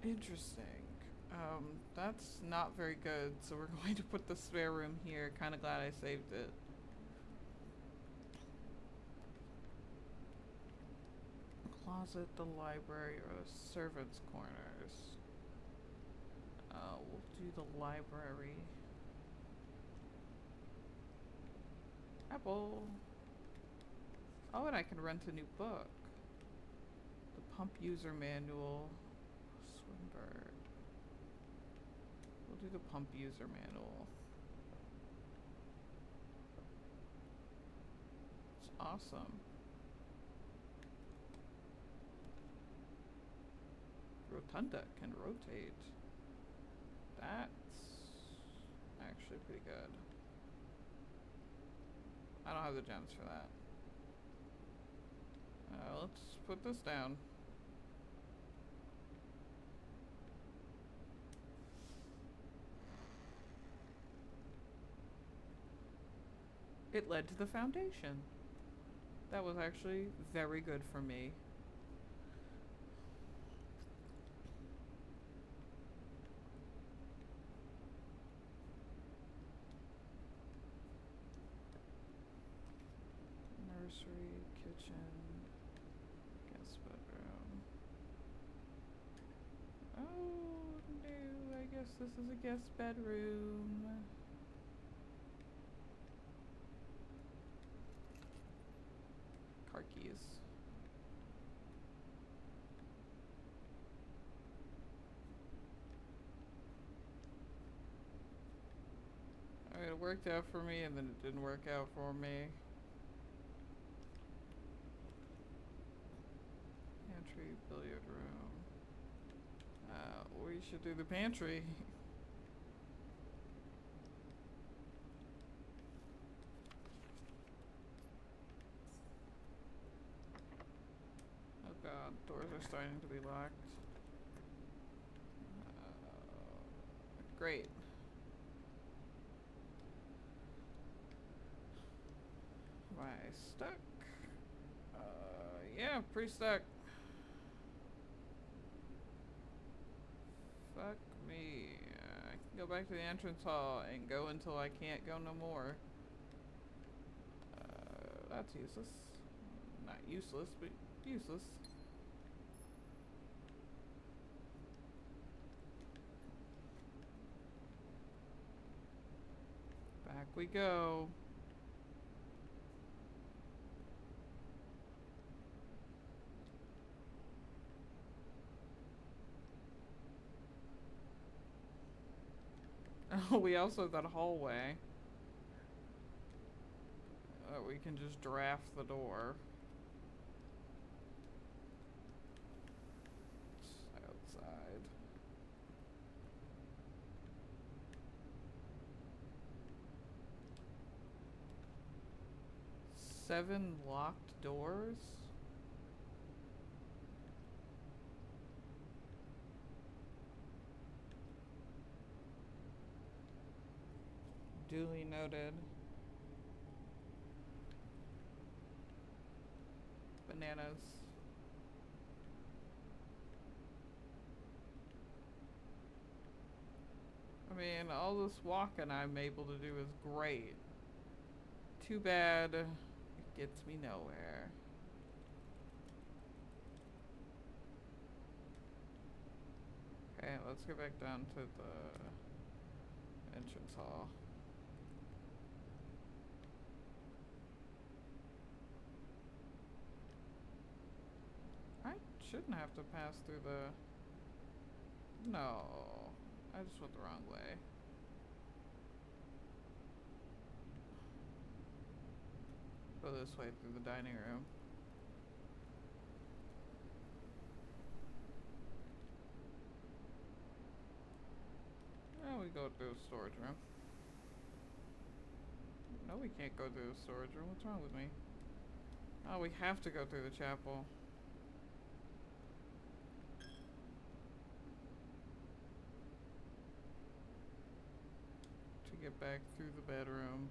Interesting. That's not very good, so we're going to put the spare room here. Kinda glad I saved it. Closet, the library, or the servants' corners. We'll do the library. Apple. Oh, and I can rent a new book. The pump user manual. Swinburne. We'll do the pump user manual. It's awesome. rotunda can rotate. That's actually pretty good. I don't have the gems for that. Let's put this down. It led to the foundation. That was actually very good for me. Nursery, kitchen, guest bedroom. Oh no, I guess this is a guest bedroom. Car keys. Alright, it worked out for me and then it didn't work out for me. Pantry, billiard room. We should do the pantry. Oh god, doors are starting to be locked. Great. Am I stuck? Yeah, pretty stuck. Fuck me. I can go back to the entrance hall and go until I can't go no more. That's useless. Not useless, but useless. Back we go. Oh, we also have that hallway. We can just draft the door. It's outside. Seven locked doors? Duly noted. Bananas. I mean, all this walking I'm able to do is great. Too bad it gets me nowhere. Okay, let's go back down to the entrance hall. I shouldn't have to pass through the... No. I just went the wrong way. Go this way through the dining room. Oh, we go through the storage room. No, we can't go through the storage room. What's wrong with me? Oh, we have to go through the chapel. To get back through the bedroom.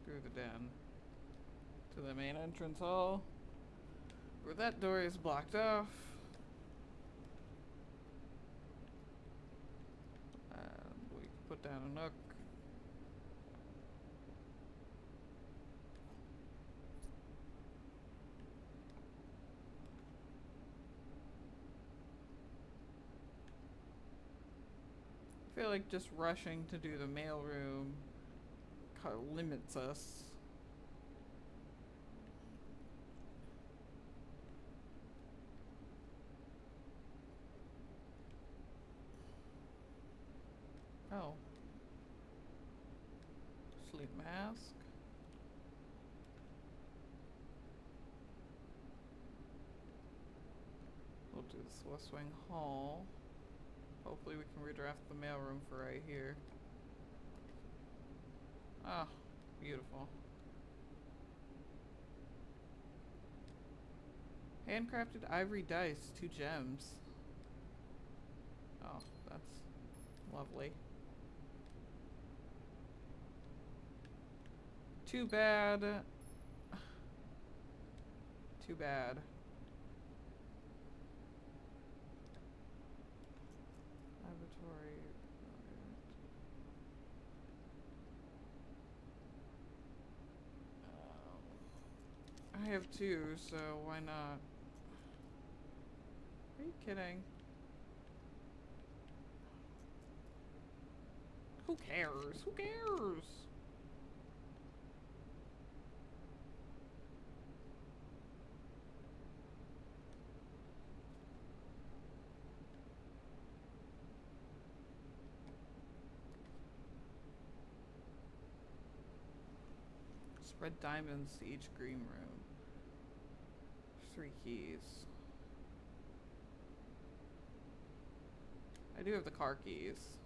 Through the den. To the main entrance hall. Where that door is blocked off. And we can put down a nook. I feel like just rushing to do the mailroom limits us. Oh. Sleep mask. to this West Wing Hall. Hopefully we can redraft the mailroom for right here. Ah, beautiful. Handcrafted ivory dice, 2 gems. Oh, that's lovely. Too bad. Too bad. Laboratory. I have 2, so why not? Are you kidding? Who cares? Who cares? Spread diamonds to each green room. 3 keys. I do have the car keys.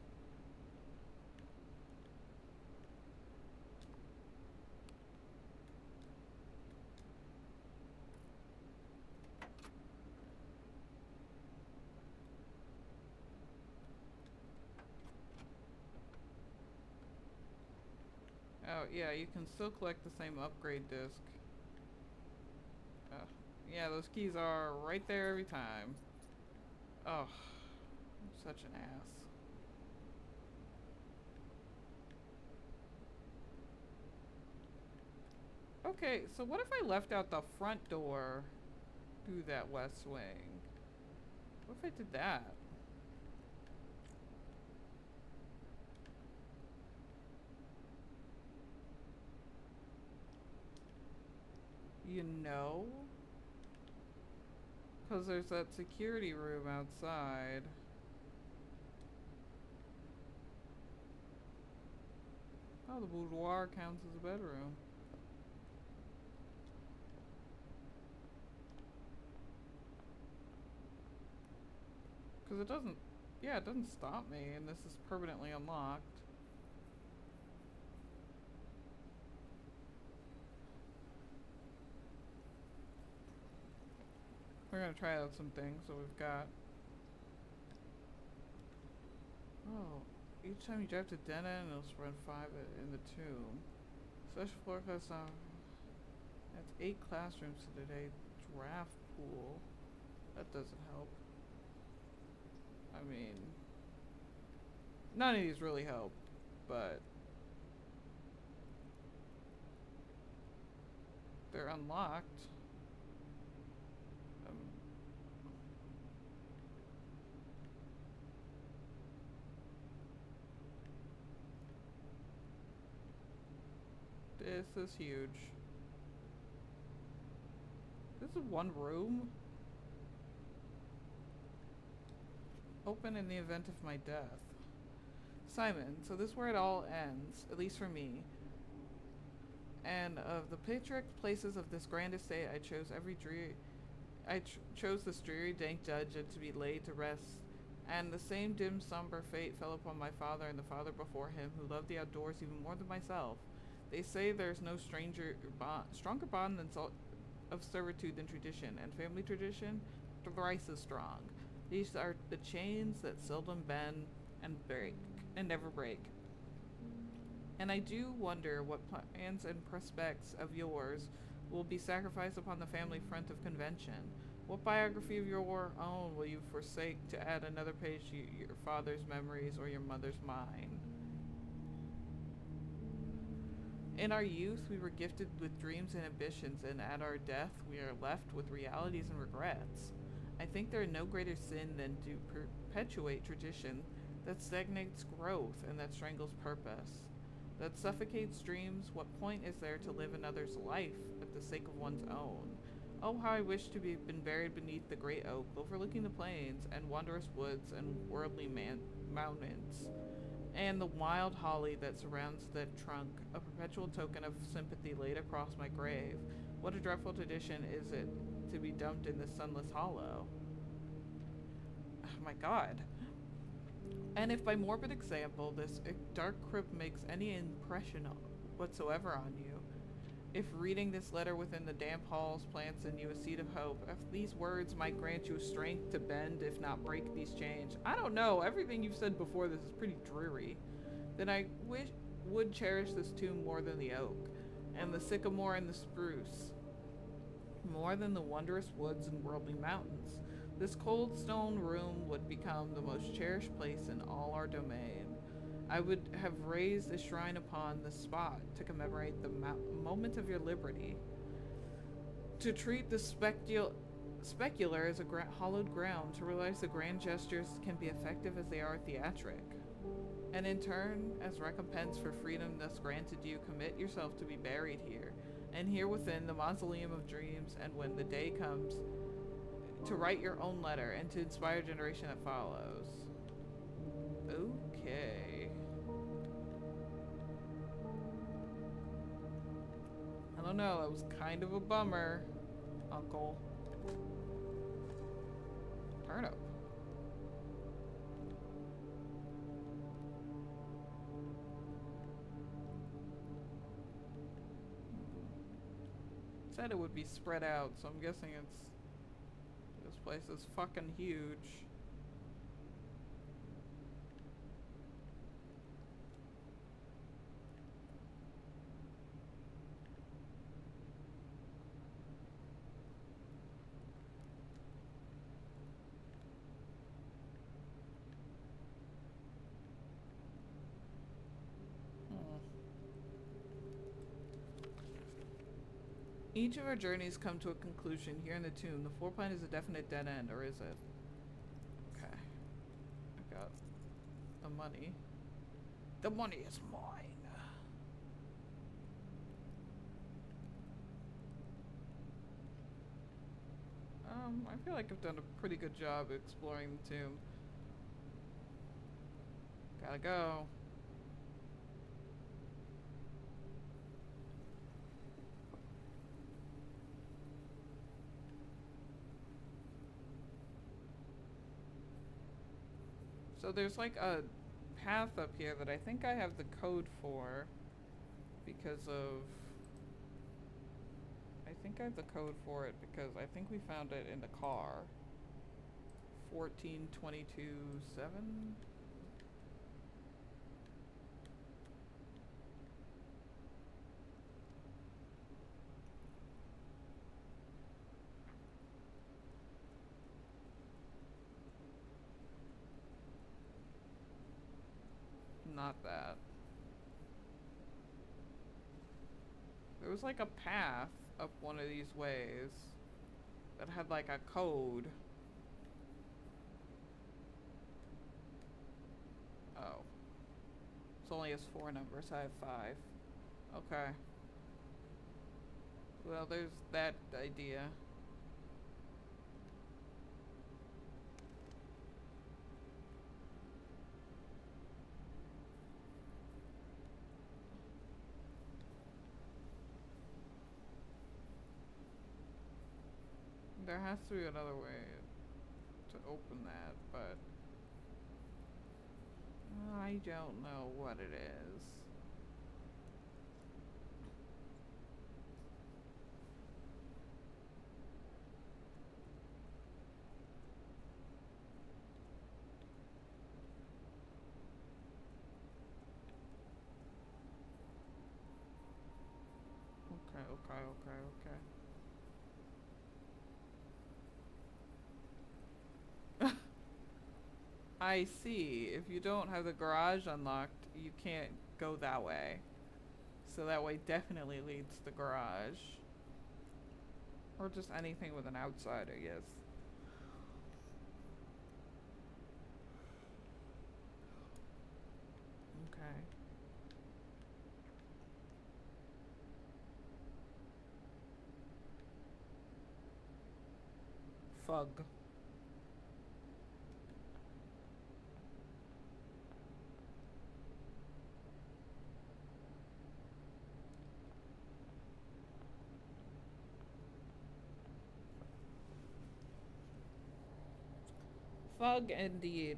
Oh, yeah, you can still collect the same upgrade disc. Yeah, those keys are right there every time. Oh, I'm such an ass. Okay, so what if I left out the front door through that west wing? What if I did that? You know? Because there's that security room outside. Oh, the boudoir counts as a bedroom. Because it doesn't... Yeah, it doesn't stop me, and this is permanently unlocked. We're gonna try out some things. So we've got... Oh, each time you drive to dead end, it'll spread 5 in the tomb. Special floor class that's 8 classrooms today. Draft pool. That doesn't help. I mean, none of these really help, but they're unlocked. This is huge. This is one room. Open in the event of my death. Simon, so this is where it all ends, at least for me. And of the picturesque places of this grand estate, I chose chose this dreary, dank dungeon to be laid to rest. And the same dim, somber fate fell upon my father and the father before him, who loved the outdoors even more than myself. They say there's no stronger bond of servitude than tradition, and family tradition thrice as strong. These are the chains that seldom bend and break, and never break. And I do wonder what plans and prospects of yours will be sacrificed upon the family front of convention. What biography of your own will you forsake to add another page to your father's memories or your mother's mind? In our youth, we were gifted with dreams and ambitions, and at our death, we are left with realities and regrets. I think there is no greater sin than to perpetuate tradition that stagnates growth and that strangles purpose, that suffocates dreams. What point is there to live another's life at the sake of one's own? Oh, how I wish to be been buried beneath the great oak, overlooking the plains and wondrous woods and worldly mountains, and the wild holly that surrounds that trunk, a perpetual token of sympathy laid across my grave. What a dreadful tradition is it to be dumped in this sunless hollow. my god. And if by morbid example this dark crypt makes any impression whatsoever on you, if reading this letter within the damp halls plants in you a seed of hope, if these words might grant you strength to bend, if not break these chains. I don't know, everything you've said before this is pretty dreary. Then I would cherish this tomb more than the oak, and the sycamore and the spruce, more than the wondrous woods and worldly mountains. This cold stone room would become the most cherished place in all our domain. I would have raised a shrine upon the spot to commemorate the moment of your liberty. To treat the specular as a hollowed ground, to realize the grand gestures can be effective as they are theatric. And in turn, as recompense for freedom thus granted you, commit yourself to be buried here, and here within the mausoleum of dreams, and when the day comes, to write your own letter and to inspire a generation that follows. Okay. I don't know, that was kind of a bummer, Uncle. Turnip. Said it would be spread out, so I'm guessing this place is fucking huge. Each of our journeys come to a conclusion here in the tomb. The floor plan is a definite dead end, or is it? Okay. I got the money. The money is mine. I feel like I've done a pretty good job exploring the tomb. Gotta go. So there's like a path up here that I think I have the code for because of... I think I have the code for it because I think we found it in the car. 14227? Not that. There was like a path up one of these ways that had like a code. Oh. It only has 4 numbers. I have 5. Okay. Well, there's that idea. There has to be another way to open that, but I don't know what it is. Okay. I see. If you don't have the garage unlocked, you can't go that way. So that way definitely leads to the garage. Or just anything with an outside, I guess. Okay. Fug. Fug indeed.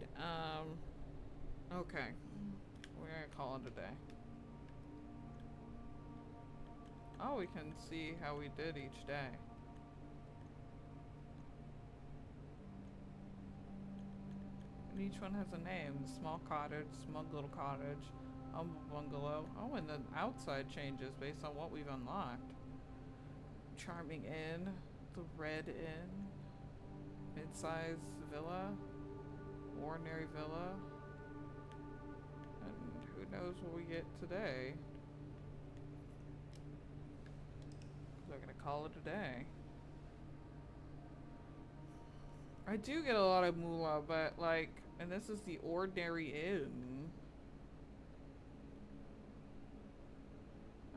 Okay. We're gonna call it a day. Oh, we can see how we did each day. And each one has a name. Small cottage, smug little cottage, humble bungalow. Oh, and the outside changes based on what we've unlocked. Charming inn, the red inn, mid-sized villa, ordinary villa, and who knows what we get today. We're gonna call it a day. I do get a lot of moolah, but like, and this is the ordinary inn.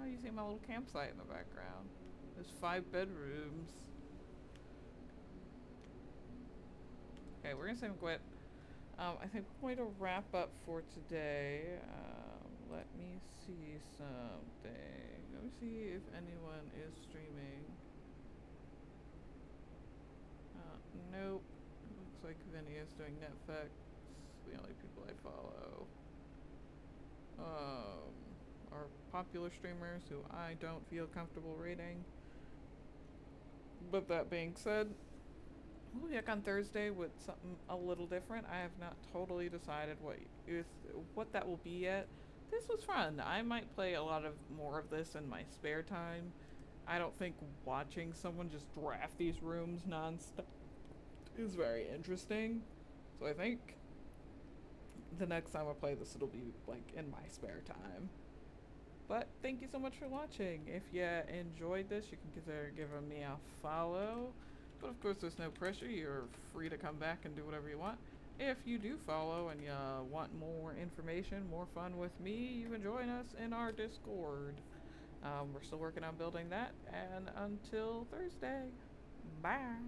Oh, you see my little campsite in the background. There's 5 bedrooms. Okay, we're gonna say quit. I think we're going to wrap up for today. Let me see something. Let me see if anyone is streaming. Nope. Looks like Vinny is doing Netflix. The only people I follow are popular streamers who I don't feel comfortable rating. But that being said, we'll be back on Thursday with something a little different. I have not totally decided what that will be yet. This was fun. I might play a lot of more of this in my spare time. I don't think watching someone just draft these rooms nonstop is very interesting. So I think the next time I play this, it'll be like in my spare time. But thank you so much for watching. If you enjoyed this, you can consider giving me a follow. But of course, there's no pressure. You're free to come back and do whatever you want. If you do follow and you want more information, more fun with me, you can join us in our Discord. We're still working on building that. And until Thursday, bye.